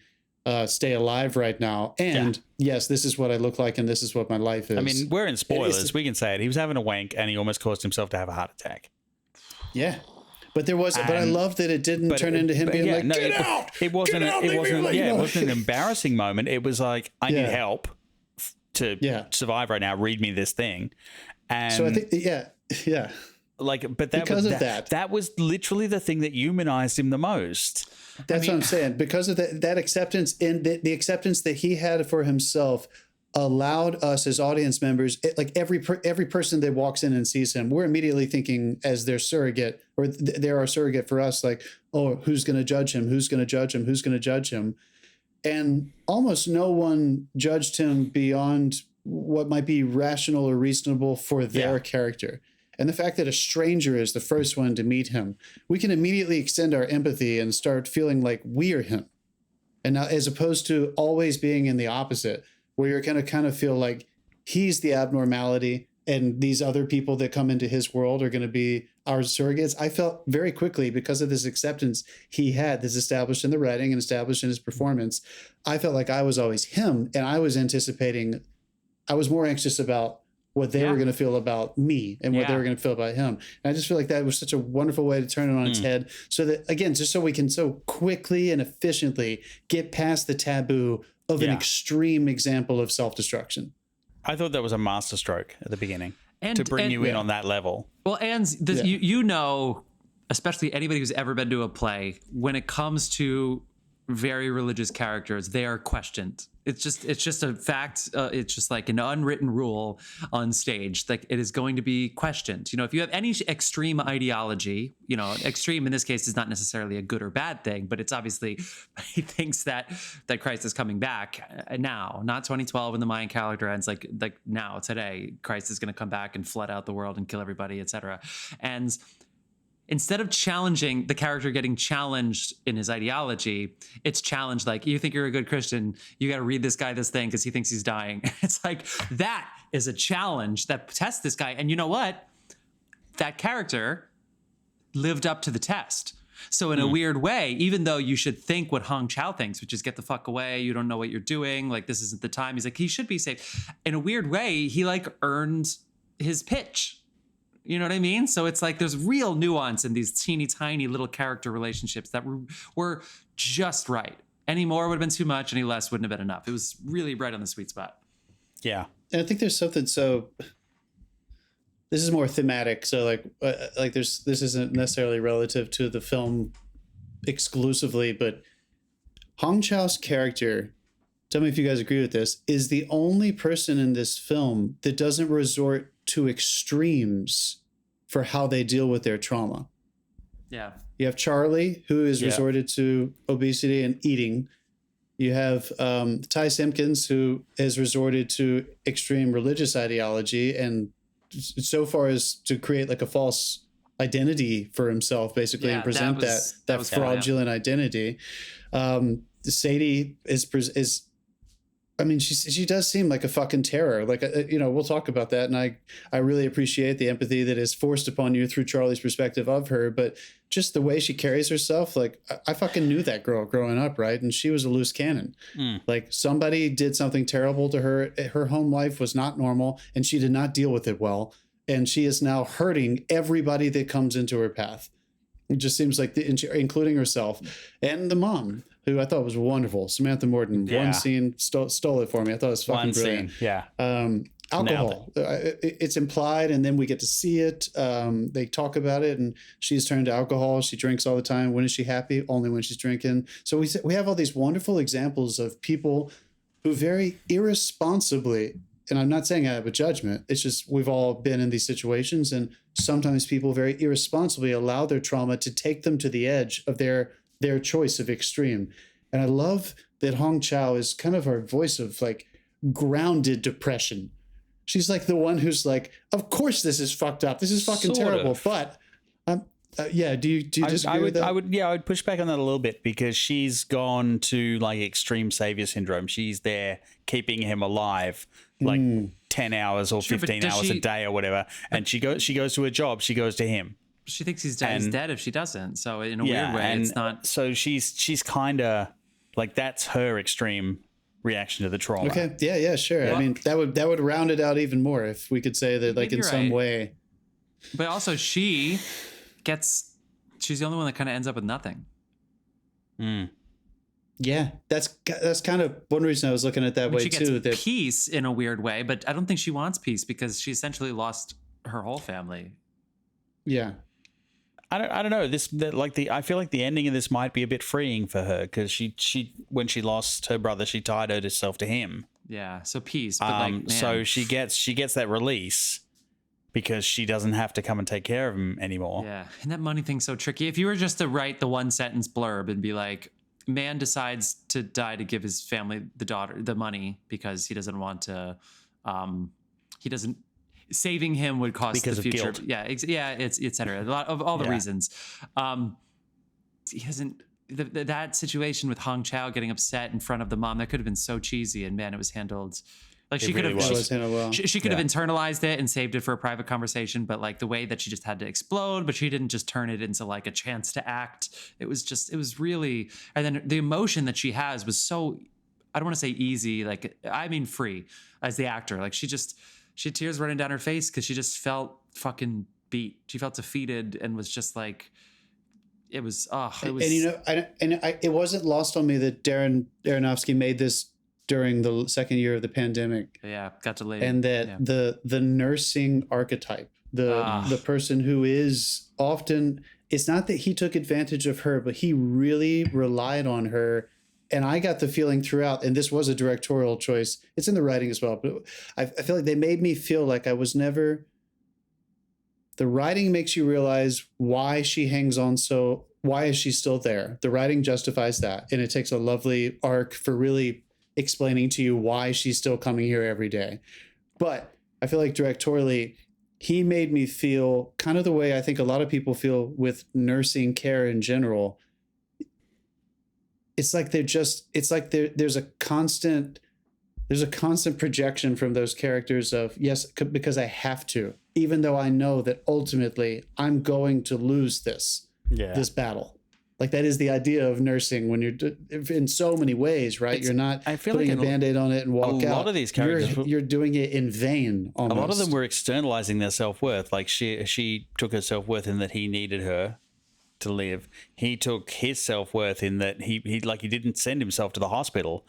stay alive right now? And yes, this is what I look like, and this is what my life is. I mean, we're in spoilers. We can say it. He was having a wank, and he almost caused himself to have a heart attack. Yeah. But but I love that it didn't turn into him being like, get out! It wasn't an embarrassing moment. It was like, I need help to survive right now. Read me this thing. And so I think, like, but that was literally the thing that humanized him the most. That's what I'm saying. Because of that acceptance, and the acceptance that he had for himself allowed us as audience members, like every person that walks in and sees him, we're immediately thinking as their surrogate, or they're our surrogate for us, like, oh, who's going to judge him? Who's going to judge him? Who's going to judge him? And almost no one judged him beyond what might be rational or reasonable for their character. And the fact that a stranger is the first one to meet him, we can immediately extend our empathy and start feeling like we're him. And now, as opposed to always being in the opposite, where you're going to kind of feel like he's the abnormality and these other people that come into his world are going to be our surrogates. I felt very quickly, because of this acceptance he had, this established in the writing and established in his performance, I felt like I was always him, and I was more anxious about what they were going to feel about me and what they were going to feel about him. And I just feel like that was such a wonderful way to turn it on its head, so that, again, just so we can so quickly and efficiently get past the taboo of an extreme example of self-destruction. I thought that was a masterstroke at the beginning, to bring you in on that level. Well, and you know, especially anybody who's ever been to a play, when it comes to very religious characters, they are questioned. It's just a fact. It's just like an unwritten rule on stage. Like, it is going to be questioned. You know, if you have any extreme ideology, you know, extreme in this case is not necessarily a good or bad thing, but it's obviously, he thinks that Christ is coming back now, not 2012 when the Mayan calendar ends. Like now, today, Christ is going to come back and flood out the world and kill everybody, etc. And instead of challenging the character getting challenged in his ideology, it's challenged like, you think you're a good Christian, you got to read this guy this thing because he thinks he's dying. It's like, that is a challenge that tests this guy. And you know what? That character lived up to the test. So in a weird way, even though you should think what Hong Chau thinks, which is get the fuck away, you don't know what you're doing, like, this isn't the time. He's like, he should be safe. In a weird way, he like earned his pitch. You know what I mean? So it's like there's real nuance in these teeny tiny little character relationships that were just right. Any more would have been too much, any less wouldn't have been enough. It was really right on the sweet spot. Yeah. And I think there's something this is more thematic. So this isn't necessarily relative to the film exclusively, but Hong Chau's character, tell me if you guys agree with this, is the only person in this film that doesn't resort to extremes for how they deal with their trauma. Yeah. You have Charlie, who is resorted to obesity and eating. You have Ty Simpkins, who has resorted to extreme religious ideology and so far as to create like a false identity for himself, basically, and present that fraudulent identity. Sadie is I mean, she does seem like a fucking terror. Like, we'll talk about that. And I really appreciate the empathy that is forced upon you through Charlie's perspective of her. But just the way she carries herself, like, I fucking knew that girl growing up, right? And she was a loose cannon. Like, somebody did something terrible to her. Her home life was not normal, and she did not deal with it well. And she is now hurting everybody that comes into her path. It just seems like, including herself and the mom, who I thought was wonderful. Samantha Morton, one scene stole it for me. I thought it was fucking brilliant. Alcohol. It's implied, and then we get to see it. They talk about it, and she's turned to alcohol. She drinks all the time. When is she happy? Only when she's drinking. So we have all these wonderful examples of people who very irresponsibly, and I'm not saying I have a judgment, it's just we've all been in these situations, and sometimes people very irresponsibly allow their trauma to take them to the edge of their choice of extreme. And I love that Hong Chau is kind of our voice of like grounded depression. She's like the one who's like, of course this is fucked up. This is fucking terrible. But do you disagree with that? I would push back on that a little bit, because she's gone to like extreme savior syndrome. She's there keeping him alive like 10 hours or 15 hours a day or whatever. And she goes to her job. She goes to him. She thinks he's dead if she doesn't. So in a weird way, it's not. So she's kind of like, that's her extreme reaction to the trauma. Okay. Yeah, sure. Yeah. I mean, that would round it out even more if we could say that, like, in some way. But also she's the only one that kind of ends up with nothing. Yeah, that's kind of one reason I was looking at that way too. That peace in a weird way, but I don't think she wants peace, because she essentially lost her whole family. Yeah. I don't know. I feel like the ending of this might be a bit freeing for her, because she when she lost her brother, she tied herself to him. Yeah. So peace. But so she gets that release, because she doesn't have to come and take care of him anymore. Yeah. And that money thing's so tricky. If you were just to write the one sentence blurb and be like, man decides to die to give his family the money because he doesn't want to, saving him would cost because the future. Guilt. It's et cetera. A lot of all the reasons. He hasn't. That situation with Hong Chau getting upset in front of the mom, that could have been so cheesy, and man, it was handled. Like, she could have internalized it and saved it for a private conversation, but like the way that she just had to explode, but she didn't just turn it into like a chance to act. It was really, and then the emotion that she has was so, I don't want to say easy, like, I mean free as the actor. Like, she had tears running down her face because she just felt fucking beat. She felt defeated and was just like, it was. And it wasn't lost on me that Darren Aronofsky made this during the second year of the pandemic. Yeah, got delayed. And that the nursing archetype, the person who is often, it's not that he took advantage of her, but he really relied on her. And I got the feeling throughout, and this was a directorial choice, it's in the writing as well, but I feel like they made me feel like I was never, the writing makes you realize why she hangs on so, why is she still there? The writing justifies that. And it takes a lovely arc for really explaining to you why she's still coming here every day. But I feel like directorially, he made me feel kind of the way I think a lot of people feel with nursing care in general. It's like there's a constant projection from those characters of, yes, because I have to, even though I know that ultimately I'm going to lose this battle. Like, that is the idea of nursing when you're in so many ways, right? You're not putting a Band-Aid on it and walk out. A lot of these characters, you're doing it in vain almost. A lot of them were externalizing their self-worth. Like, she took her self-worth in that he needed her to live. He took his self-worth in that he didn't send himself to the hospital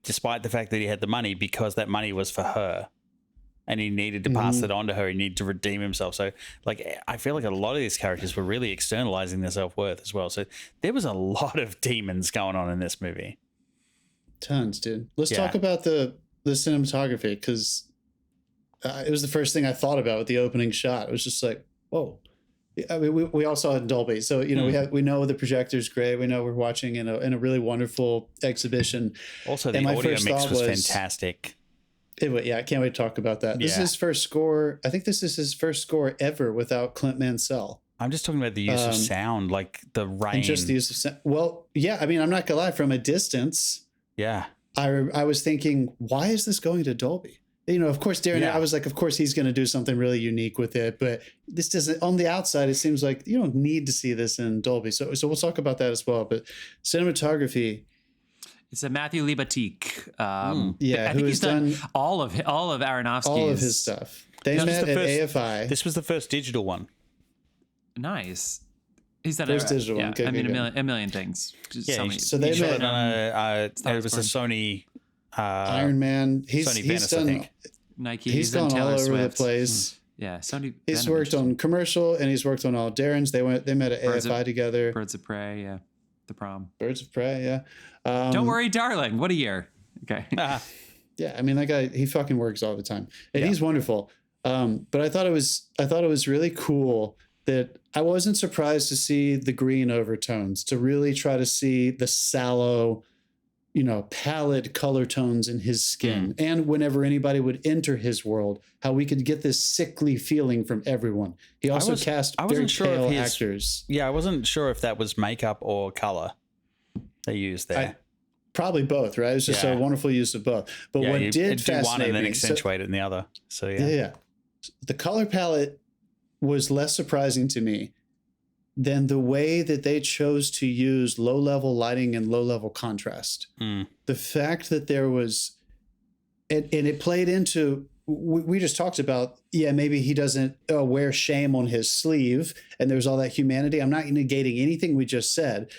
despite the fact that he had the money, because that money was for her. And he needed to pass it on to her. He needed to redeem himself. So, like, I feel like a lot of these characters were really externalizing their self-worth as well. So there was a lot of demons going on in this movie. Tons, dude. Let's talk about the cinematography, because it was the first thing I thought about with the opening shot. It was just like, whoa. I mean, we all saw it in Dolby. So, we know the projector's great. We know we're watching in a really wonderful exhibition. Also, the audio mix was fantastic. Anyway, yeah, I can't wait to talk about that. This is Yeah. his first score. I think this is his first score ever without Clint Mansell. I'm just talking about the use of sound, like the rain. And just the use of sound. Well, yeah, I mean, I'm not gonna lie. From a distance, Yeah. I was thinking, why is this going to Dolby? You know, of course, Darren. Yeah. I was like, of course, he's going to do something really unique with it. But this doesn't. On the outside, it seems like you don't need to see this in Dolby. So we'll talk about that as well. But cinematography. It's a Matthew Libatique. Yeah, I who think has he's done done all of Aronofsky's. all of his stuff. They This was met the at first- AFI. This was the first digital one. Nice. He's done First digital one. Good, I mean, good, a million things. Just Yeah. so many. So they he shot met- it on Star it was a Wars Sony. Iron Man. He's Sony Venice, I done. think. Nike. He's done gone all Taylor over Swift. the place. Yeah, Sony. He's Venom worked is- on commercial and he's worked on all Darren's. They met at Birds of- AFI together. Birds of Prey. Yeah, The Prom. Birds of Prey. Yeah. Don't worry, darling. What a year. Okay. Yeah, I mean that guy, he fucking works all the time, and Yeah. he's wonderful. But I thought it was really cool that I wasn't surprised to see the green overtones, to really try to see the sallow, pallid color tones in his skin, and whenever anybody would enter his world, how we could get this sickly feeling from everyone. He also cast I very wasn't sure if pale his- actors. Yeah, I wasn't sure if that was makeup or color they used there. Probably both, right? It was just a Yeah. wonderful use of both. But yeah, what you did do one fascinate and then me, accentuate it in the other. So yeah. The color palette was less surprising to me than the way that they chose to use low-level lighting and low-level contrast. The fact that there was, and it played into, we just talked about, maybe he doesn't wear shame on his sleeve, and there's all that humanity. I'm not negating anything we just said,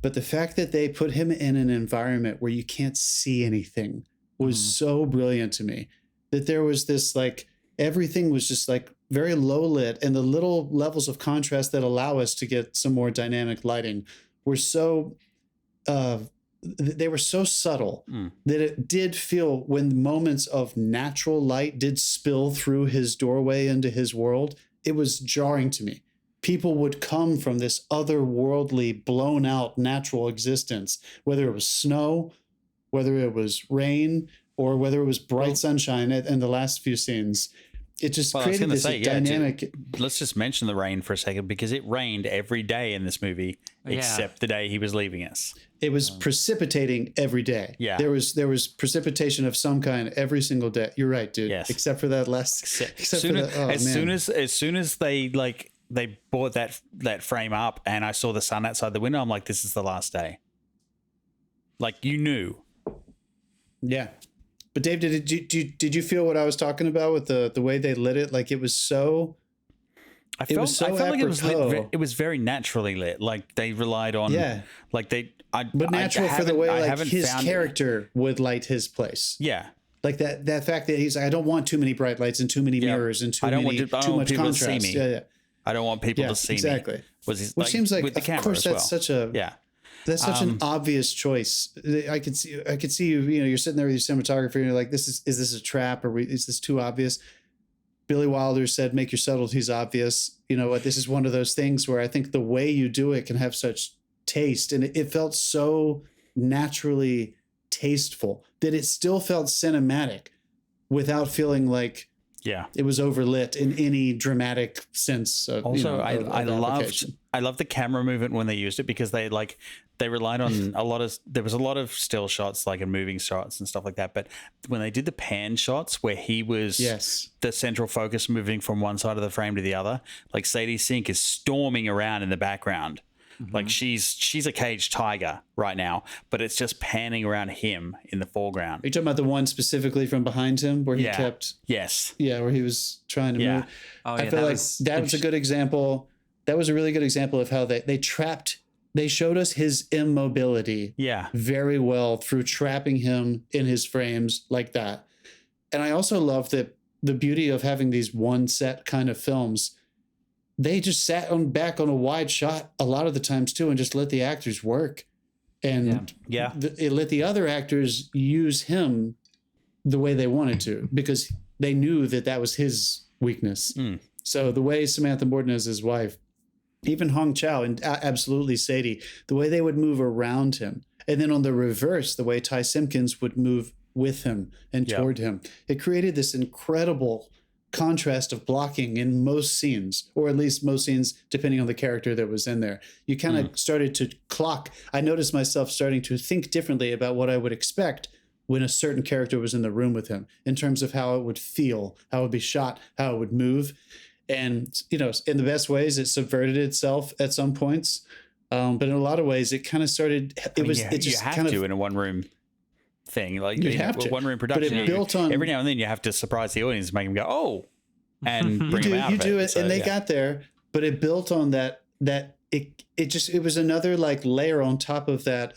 but the fact that they put him in an environment where you can't see anything was so brilliant to me. That there was this, like, everything was just like very low lit, and the little levels of contrast that allow us to get some more dynamic lighting were so they were so subtle that it did feel, when moments of natural light did spill through his doorway into his world, it was jarring to me. People would come from this otherworldly, blown out natural existence, whether it was snow, whether it was rain, or whether it was bright sunshine in the last few scenes. It just created this dynamic. Let's just mention the rain for a second, because it rained every day in this movie except the day he was leaving us. It was precipitating every day. Yeah. There was precipitation of some kind every single day. You're right, dude. Yes. Except for that last. Except for that. Oh, As soon as they brought that frame up and I saw the sun outside the window, I'm like, this is the last day. You knew. Yeah. But Dave, did you feel what I was talking about with the way they lit it? Like, it was so. I felt like it was apropos. lit. It was very naturally lit. Like, they relied on. Yeah. Like they. But natural for the way his found character would light his place. Yeah. Like that fact that he's like, I don't want too many bright lights and too many mirrors and too much people contrast. to see me. Yeah. I don't want people to see exactly. me. Which seems like, with the of camera course, as that's well. such a That's such an obvious choice. I could see you. You're sitting there with your cinematographer, and you're like, is this a trap, or is this too obvious? Billy Wilder said, "Make your subtleties obvious." You know what? This is one of those things where I think the way you do it can have such taste, and it felt so naturally tasteful that it still felt cinematic without feeling like it was overlit in any dramatic sense. Also, I loved the camera movement when they used it, because they relied on there was a lot of still shots, like, and moving shots and stuff like that. But when they did the pan shots where he was the central focus, moving from one side of the frame to the other, like Sadie Sink is storming around in the background. Mm-hmm. Like she's a caged tiger right now, but it's just panning around him in the foreground. Are you talking about the one specifically from behind him where he kept? Yes. Yeah, where he was trying to move. Oh, I feel like that was a good example. That was a really good example of how they showed us his immobility very well through trapping him in his frames like that. And I also love that the beauty of having these one set kind of films. They just sat back on a wide shot a lot of the times too, and just let the actors work. And it let the other actors use him the way they wanted to, because they knew that was his weakness. So the way Samantha Morton as his wife, even Hong Chau, and absolutely Sadie, the way they would move around him. And then on the reverse, the way Ty Simpkins would move with him and toward him. It created this incredible contrast of blocking in most scenes, or at least most scenes, depending on the character that was in there. You kind of started to clock. I noticed myself starting to think differently about what I would expect when a certain character was in the room with him, in terms of how it would feel, how it would be shot, how it would move. And, you know, in the best ways, it subverted itself at some points. But in a lot of ways, it kind of started, you have to in a one room thing, like you have to. one room production. But it built on, every now and then you have to surprise the audience, make them go, oh, and bring them out you of do it. So, and they got there, but it built on that it was another like layer on top of that.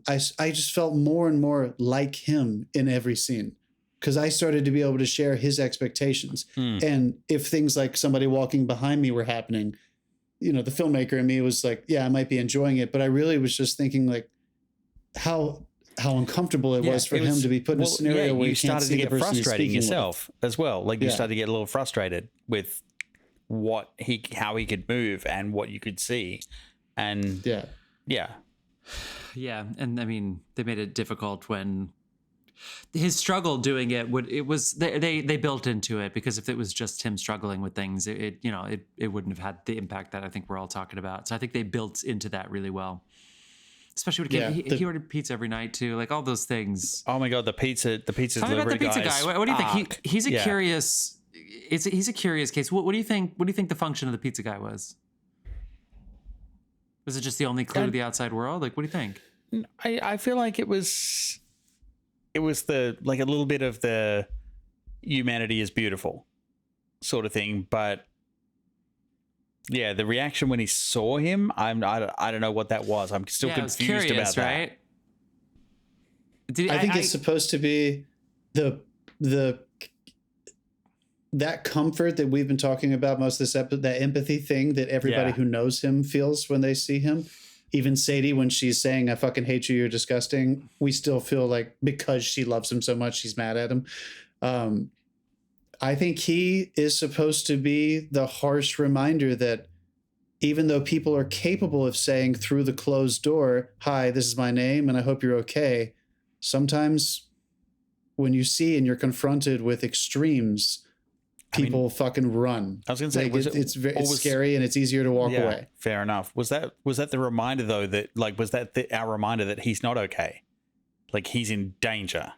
I just felt more and more like him in every scene, because I started to be able to share his expectations. And if things like somebody walking behind me were happening, you know, the filmmaker in me was like, yeah, I might be enjoying it, but I really was just thinking like how uncomfortable it was for him to be put in a scenario where you started to get frustrating yourself as well. Like you started to get a little frustrated with how he could move and what you could see. And yeah. And I mean, they made it difficult when his struggle doing it they built into it, because if it was just him struggling with things, it wouldn't have had the impact that I think we're all talking about. So I think they built into that really well. Especially when he ordered pizza every night too, like all those things. Oh my god, the pizza delivery about the pizza guy. What do you think? He's a curious. He's a curious case. What do you think? What do you think the function of the pizza guy was? Was it just the only clue to the outside world? Like, what do you think? I feel like it was the like a little bit of the humanity is beautiful sort of thing, but. Yeah, the reaction when he saw him, I don't know what that was. I'm still confused about that. Right? I think it's supposed to be that comfort that we've been talking about most of this episode, that empathy thing that everybody who knows him feels when they see him. Even Sadie, when she's saying, I fucking hate you, you're disgusting, we still feel like because she loves him so much, she's mad at him. I think he is supposed to be the harsh reminder that even though people are capable of saying through the closed door, hi, this is my name and I hope you're okay, sometimes when you see and you're confronted with extremes, people fucking run. I was going to say, like it's scary and it's easier to walk away. Fair enough. Was that the reminder though, that like, was that our reminder that he's not okay? Like he's in danger?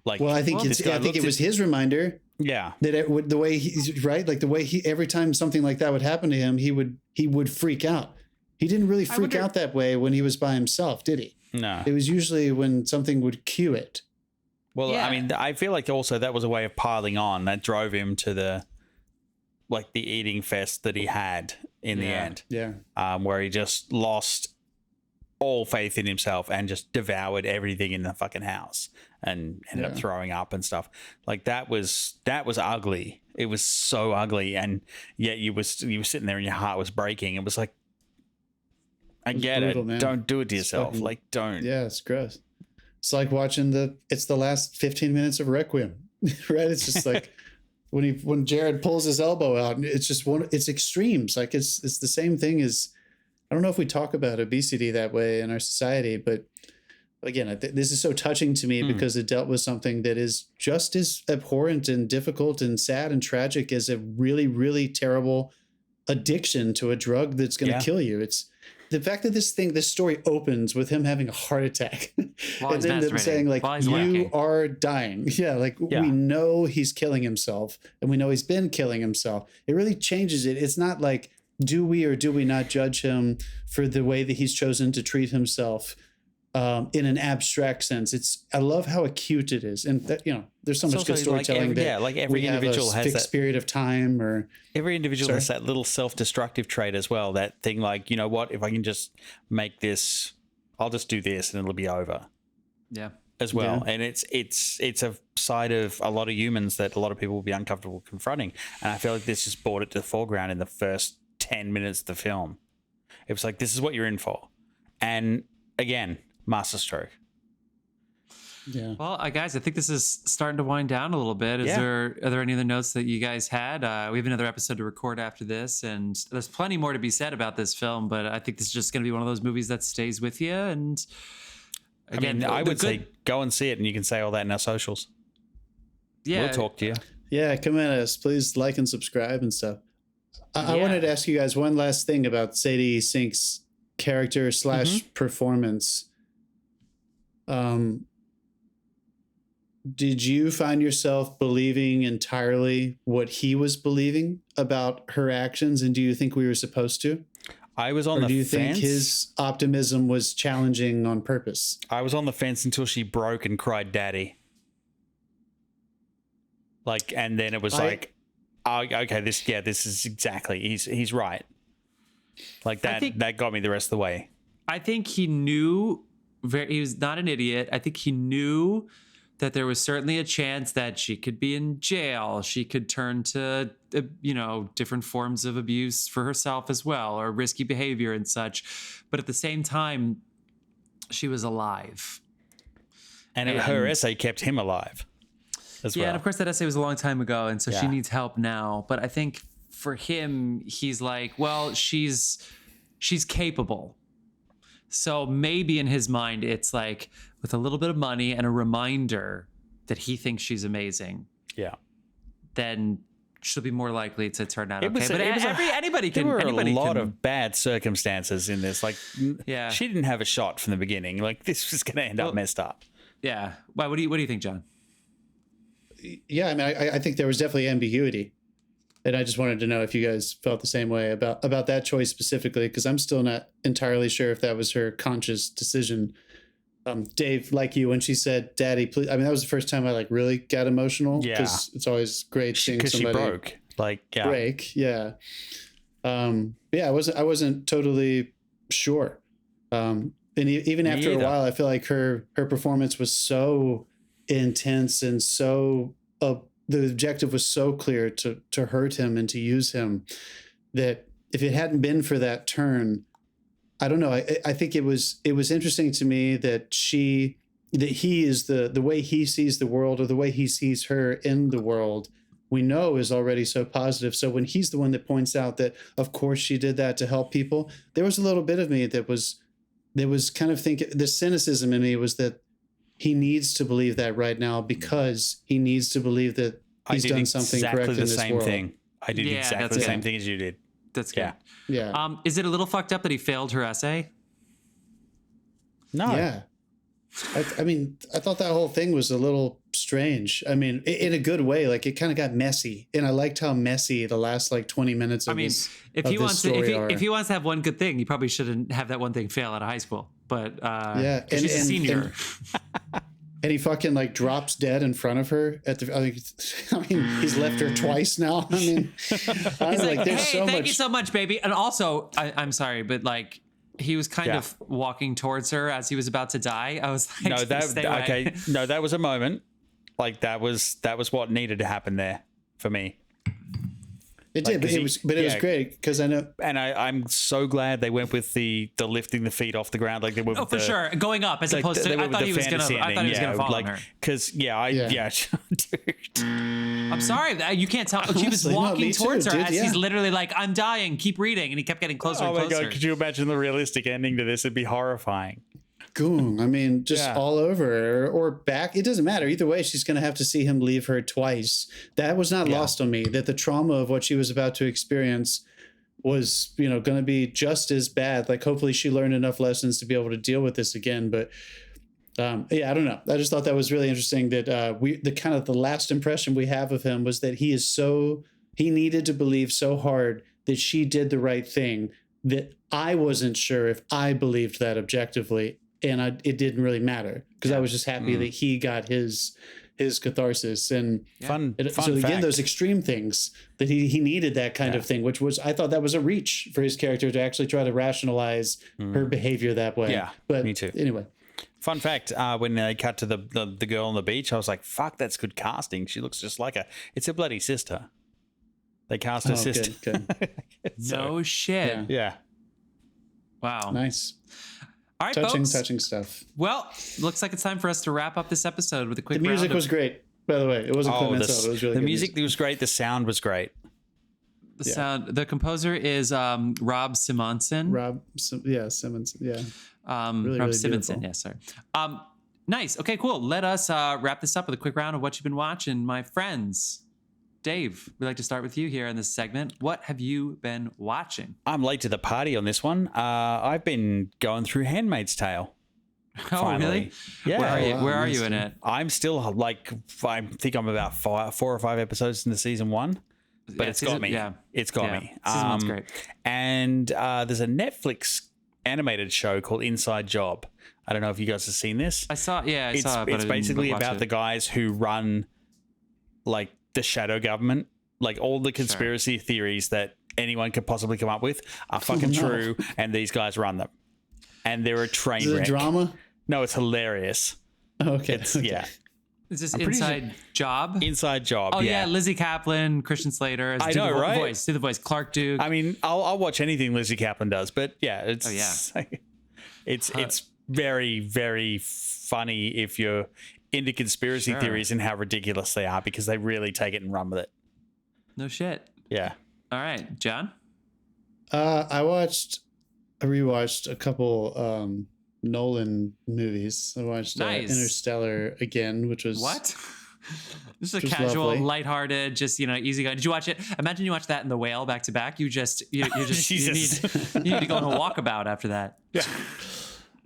Like, well, I think it was his reminder. Yeah. That the way he's right, like the way every time something like that would happen to him, he would freak out. He didn't really freak out that way when he was by himself, did he? No. It was usually when something would cue it. Well, I mean, I feel like also that was a way of piling on that drove him to the eating fest that he had in the end. Yeah. Where he just lost all faith in himself and just devoured everything in the fucking house and ended up throwing up and stuff. Like that was ugly. It was so ugly, and yet you were sitting there and your heart was breaking. It was like, I get brutal, it. Man. Don't do it to yourself. Like don't. Yeah, it's gross. It's like watching it's the last 15 minutes of Requiem, right? It's just like when Jared pulls his elbow out, and it's just it's extremes. Like it's the same thing as, I don't know if we talk about obesity that way in our society, but again, this is so touching to me because it dealt with something that is just as abhorrent and difficult and sad and tragic as a really, really terrible addiction to a drug that's going to kill you. It's the fact that this story opens with him having a heart attack and then them saying like, you are dying. Yeah. Like we know he's killing himself and we know he's been killing himself. It really changes it. It's not like, do we or do we not judge him for the way that he's chosen to treat himself in an abstract sense? I love how acute it is, and that, there's so much good storytelling. Like every individual has fixed period of time, or every individual has that little self-destructive trait as well. That thing, like, you know what? If I can just make this, I'll just do this, and it'll be over. Yeah. As well, and it's a side of a lot of humans that a lot of people will be uncomfortable confronting, and I feel like this just brought it to the foreground in the first 10 minutes of the film. It was like, this is what you're in for. And again, masterstroke. Yeah. Well, guys, I think this is starting to wind down a little bit. Are there any other notes that you guys had? We have another episode to record after this, and there's plenty more to be said about this film, but I think this is just going to be one of those movies that stays with you. And Again, I would say go and see it, and you can say all that in our socials. Yeah, we'll talk to you. Yeah, come at us. Please like and subscribe and stuff. I wanted to ask you guys one last thing about Sadie Sink's character / performance. Did you find yourself believing entirely what he was believing about her actions? And do you think we were supposed to? I was on the fence. Or do you think his optimism was challenging on purpose? I was on the fence until she broke and cried daddy. Like, and then it was like, oh, okay, this is exactly, he's right. Like that got me the rest of the way. I think he knew, he was not an idiot. I think he knew that there was certainly a chance that she could be in jail. She could turn to, different forms of abuse for herself as well, or risky behavior and such. But at the same time, she was alive. And her essay kept him alive as well. Yeah, and of course that essay was a long time ago, and so she needs help now. But I think for him, he's like, well, she's capable. So maybe in his mind, it's like with a little bit of money and a reminder that he thinks she's amazing. Yeah. Then she'll be more likely to turn out okay. But anybody can. There were a lot of bad circumstances in this. Like, she didn't have a shot from the beginning. Like, this was going to end up messed up. Yeah. Why? What do you think, John? Yeah, I mean, I think there was definitely ambiguity. And I just wanted to know if you guys felt the same way about that choice specifically, because I'm still not entirely sure if that was her conscious decision. Dave, like you, when she said, "Daddy, please," I mean, that was the first time I really got emotional. Yeah, because it's always great seeing somebody break. Yeah, I wasn't totally sure. And even after a while, I feel like her performance was so intense and so the objective was so clear to hurt him and to use him, that if it hadn't been for that turn, I don't know. I think it was interesting to me that he is the way he sees the world, or the way he sees her in the world, we know is already so positive. So when he's the one that points out that, of course, she did that to help people, there was a little bit of me that was kind of thinking, the cynicism in me was that he needs to believe that right now, because he needs to believe that he's done something correct in this world. I did exactly the same thing as you did. That's good. Yeah. Is it a little fucked up that he failed her essay? No. Yeah. I mean, I thought that whole thing was a little strange. I mean, in a good way. Like, it kind of got messy, and I liked how messy the last 20 minutes of this. If he wants to have one good thing, he probably shouldn't have that one thing fail out of high school. But and she's a senior. And he fucking drops dead in front of her at the. I mean, he's left her twice now. I mean, he's like, "Hey, thank you so much, baby." And also, I'm sorry, but he was kind of walking towards her as he was about to die. I was like, "No, that was a moment. Like, that was what needed to happen there for me." It did, but it was great, because I know, and I'm so glad they went with the lifting the feet off the ground, like they went. For sure, going up as opposed to. I thought he was gonna fall on her. Because dude. I'm sorry, you can't tell. He was walking towards her as he's literally like, "I'm dying, keep reading," and he kept getting closer and closer. Oh my god, could you imagine the realistic ending to this? It'd be horrifying. Goong. I mean, just all over or back. It doesn't matter. Either way, she's going to have to see him leave her twice. That was not lost on me, that the trauma of what she was about to experience was, going to be just as bad. Like, hopefully she learned enough lessons to be able to deal with this again. But I don't know. I just thought that was really interesting, that the last impression we have of him was that he needed to believe so hard that she did the right thing, that I wasn't sure if I believed that objectively. And it didn't really matter, because I was just happy that he got his catharsis. And fun so again, fact. those extreme things, that he needed that kind of thing, which was, I thought that was a reach for his character to actually try to rationalize her behavior that way. Yeah, but me too. Anyway, fun fact: when they cut to the girl on the beach, I was like, "Fuck, that's good casting. She looks just like her. It's her bloody sister." They cast her sister. Good. No shit. Yeah. Wow. Nice. All right, folks. Touching stuff. Well, looks like it's time for us to wrap up this episode with a quick. The music was great, by the way. It wasn't Clint Mansell. It was really good. The music was great. The sound was great. The composer is Rob Simonson. Simonson. Yeah. Really Simonson. beautiful. Yes, sorry. Nice. Okay, cool. Let us wrap this up with a quick round of what you've been watching, my friends. Dave, we'd like to start with you here in this segment. What have you been watching? I'm late to the party on this one. I've been going through Handmaid's Tale. Oh, Finally. really? Yeah. Where are you? Wow, Where are nice, you in dude. it? I'm still I think I'm about 4 or 5 episodes into season 1, but Yeah, it's got me. Yeah. It's got Yeah. me. Season one's great. And there's a Netflix animated show called Inside Job. I don't know if you guys have seen this. I saw it, but I It's didn't basically watch about it. the guys who run like the shadow government, like all the conspiracy theories that anyone could possibly come up with are fucking no. true, and these guys run them. And they're a train Is it a wreck. drama? No, it's hilarious. Okay. It's yeah. Is this I'm pretty Inside Job? Inside Job. Oh yeah, yeah. Lizzie Kaplan, Christian Slater. I know, right? Do the voice. Clark Duke. I mean, I'll watch anything Lizzie Kaplan does, but yeah, it's it's very, very funny if you're into conspiracy Sure. theories and how ridiculous they are, because they really take it and run with it. No shit. Yeah. All right, John. I rewatched a couple Nolan movies. I watched Nice. Interstellar again, which was What? This is a Which is casual, lovely. lighthearted, just easy going. Did you watch it? Imagine you watch that and The Whale back to back. You just you Jesus. need to go on a walkabout after that. Yeah.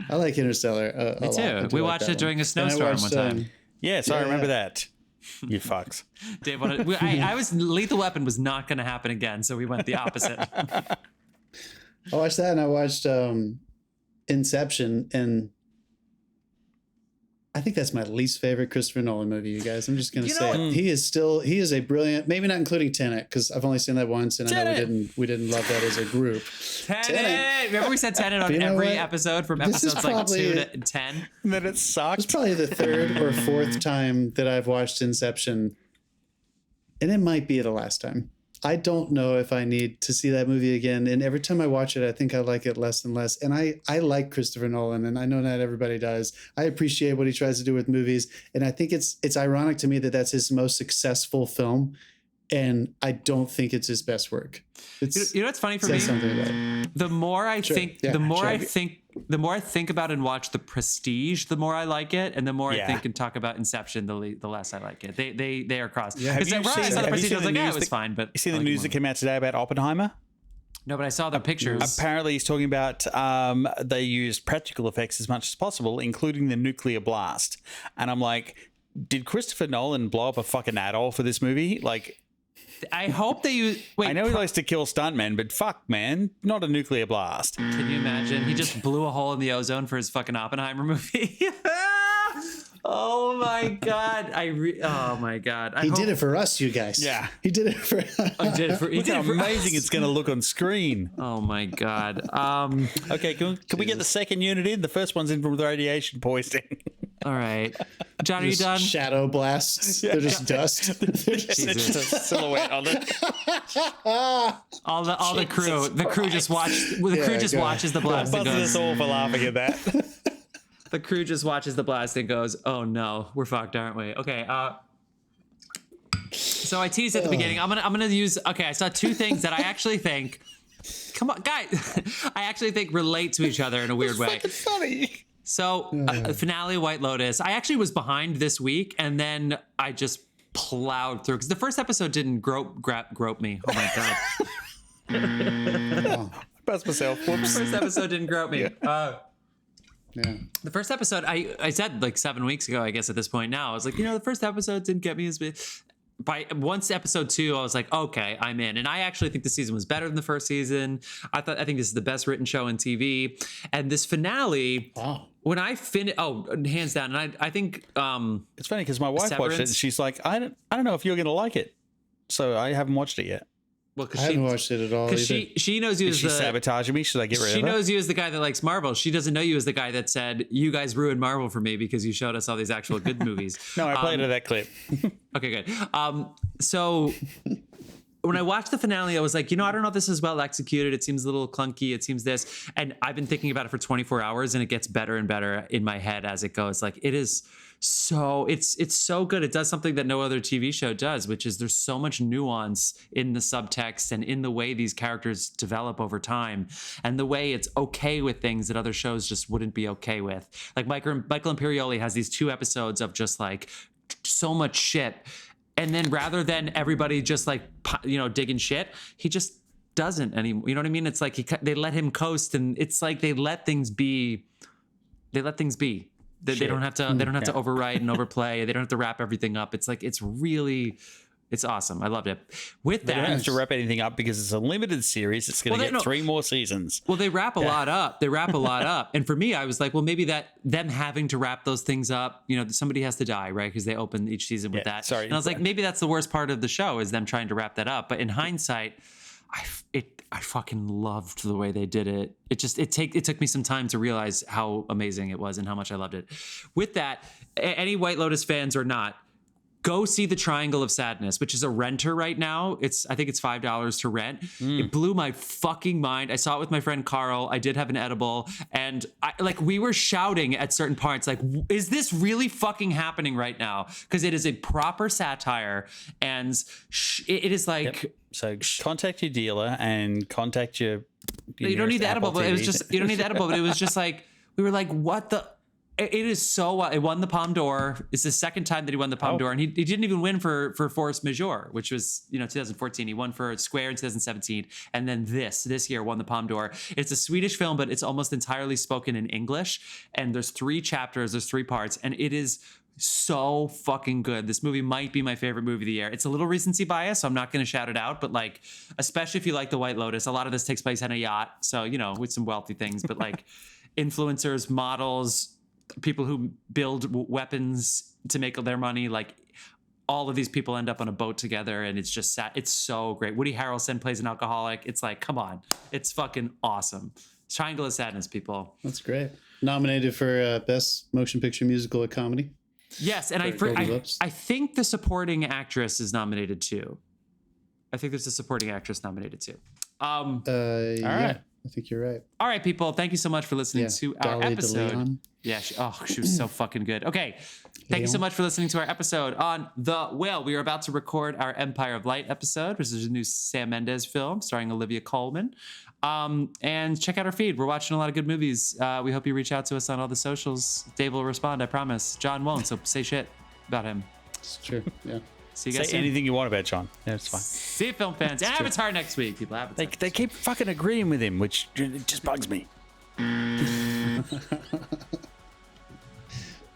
I like Interstellar. A Me lot. too. I do We like watched that it during a one. And I snowstorm watched, one time. Yes, I Yeah. remember that. You fucks. Dave wanted. I was Lethal Weapon was not going to happen again, so we went the opposite. I watched that, and I watched Inception, and I think that's my least favorite Christopher Nolan movie, you guys. I'm just going to You say know it. He is a brilliant, maybe not including Tenet, because I've only seen that once, and I know Tenet! we didn't love that as a group. Tenet. Remember we said Tenet on You know every what? episode from This is episodes like probably 2 to 10. And then it It's sucked. probably the third or fourth time that I've watched Inception, and it might be the last time. I don't know if I need to see that movie again. And every time I watch it, I think I like it less and less. And I like Christopher Nolan, and I know not everybody does. I appreciate what he tries to do with movies. And I think it's ironic to me that that's his most successful film. And I don't think it's his best work. It's, You know what's funny for says me? something about it. The more I Sure. think, Yeah, the more sure. the more I think about and watch The Prestige, the more I like it, and the more I Yeah. think and talk about Inception, the less I like it. They are crossed. Yeah. Because Have you I saw seen- The have you Prestige, seen I was the like, yeah, news it was that- fine, but You see I the like it news more. that came out today about Oppenheimer? No, but I saw the pictures. Apparently, he's talking about they used practical effects as much as possible, including the nuclear blast. And I'm like, did Christopher Nolan blow up a fucking atoll for this movie? Like, I hope that you wait. I know he likes to kill stuntmen, but fuck, man, not a nuclear blast. Can you imagine? He just blew a hole in the ozone for his fucking Oppenheimer movie. Oh my god! Oh my god! He did it for us, you guys. Yeah. He did it for He did it for. He Look did how it for amazing us. it's going to look on screen. Oh my god. Okay, can we get the second unit in? The first one's in from the radiation poisoning. All right, John, are you Just done? shadow blasts. They're just dust. They're just- It's just a silhouette on it. All the crew. The crew just watch. The crew just go watches the blast and Busted us goes. all for laughing at that. The crew just watches the blast and goes, "Oh no, we're fucked, aren't we?" Okay. So I teased at the beginning. I'm gonna use. Okay, I saw two things that I actually think. Come on, guys. I actually think relate to each other in a weird way. Fucking funny. So finale White Lotus. I actually was behind this week, and then I just plowed through because the first episode didn't grope me. Oh my god. Bust myself. Whoops. First episode didn't grope me. yeah. The first episode, I said like 7 weeks ago, I guess at this point now, I was like, the first episode didn't get me as big. By once episode 2, I was like, okay, I'm in. And I actually think the season was better than the first season. I think this is the best written show on TV. And this finale, Wow. when I finish, hands down. And I think, It's funny because my wife watched it Severance. and she's like, I don't know if you're going to like it. So I haven't watched it yet. well, I haven't watched it at all either. because she knows you as She's the sabotaging me. Should I get rid she of her? knows you as the guy that likes Marvel. She doesn't know you as the guy that said you guys ruined Marvel for me because you showed us all these actual good movies. No, I played her that clip. Okay, good. So when I watched the finale, I was like, I don't know if this is well executed. It seems a little clunky. It seems this. And I've been thinking about it for 24 hours and it gets better and better in my head as it goes. Like it is so, it's so good. It does something that no other TV show does, which is there's so much nuance in the subtext and in the way these characters develop over time and the way it's okay with things that other shows just wouldn't be okay with. Like Michael Imperioli has these 2 episodes of just like so much shit. And then rather than everybody just like, digging shit, he just doesn't anymore. You know what I mean? It's like they let him coast, and it's like they let things be. They let things be. They don't have to. They don't have to overwrite and overplay. They don't have to wrap everything up. It's like it's awesome. I loved it. With that, they don't have to wrap anything up because it's a limited series. It's going to get 3 more seasons. Well, they wrap a lot up. They wrap a lot up. And for me, I was like, well, maybe them having to wrap those things up, somebody has to die, right? Because they open each season with that. Sorry. And I was like, maybe that's the worst part of the show is them trying to wrap that up. But in hindsight, I fucking loved the way they did it. It took me some time to realize how amazing it was and how much I loved it. With that, any White Lotus fans or not, go see The Triangle of Sadness, which is a renter right now. I think it's $5 to rent. It blew my fucking mind. I saw it with my friend Carl. I did have an edible, and we were shouting at certain parts, like, is this really fucking happening right now? Because it is a proper satire, and it is like. Yep. So contact your dealer and contact your. You don't need the edible, but it was just you don't need the edible, but it was just like we were like, what the. It is so. It won the Palme d'Or. It's the second time that he won the Palme d'Or, and he didn't even win for Force Majeure, which was 2014. He won for Square in 2017, and then this year won the Palme d'Or. It's a Swedish film, but it's almost entirely spoken in English, and there's 3 chapters, there's 3 parts, and it is so fucking good. This movie might be my favorite movie of the year. It's a little recency bias, so I'm not going to shout it out, but like, especially if you like The White Lotus, a lot of this takes place on a yacht, so with some wealthy things, but like influencers, models, people who build weapons to make their money, like all of these people end up on a boat together, and it's just it's so great. Woody Harrelson plays an alcoholic. It's like, come on, it's fucking awesome. Triangle of Sadness, people. That's great. Nominated for Best Motion Picture Musical or Comedy. Yes, and I think the supporting actress is nominated too. I think there's a supporting actress nominated too. All right. I think you're right. All right, people. Thank you so much for listening to our Dolly episode. DeLeon. Yeah, she was so fucking good. Okay, thank you so much for listening to our episode on The Whale. We are about to record our Empire of Light episode, which is a new Sam Mendes film starring Olivia Colman. And check out our feed. We're watching a lot of good movies. We hope you reach out to us on all the socials. Dave will respond, I promise. John won't, so say shit about him. It's true, yeah. See you guys soon. anything you want about John. Yeah, it's fine. See you, film fans. Avatar next week, people. Avatar. They keep fucking agreeing with him, which just bugs me.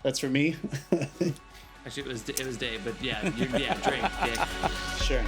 That's for me. Actually, it was Dave, but yeah, Drake. Sure.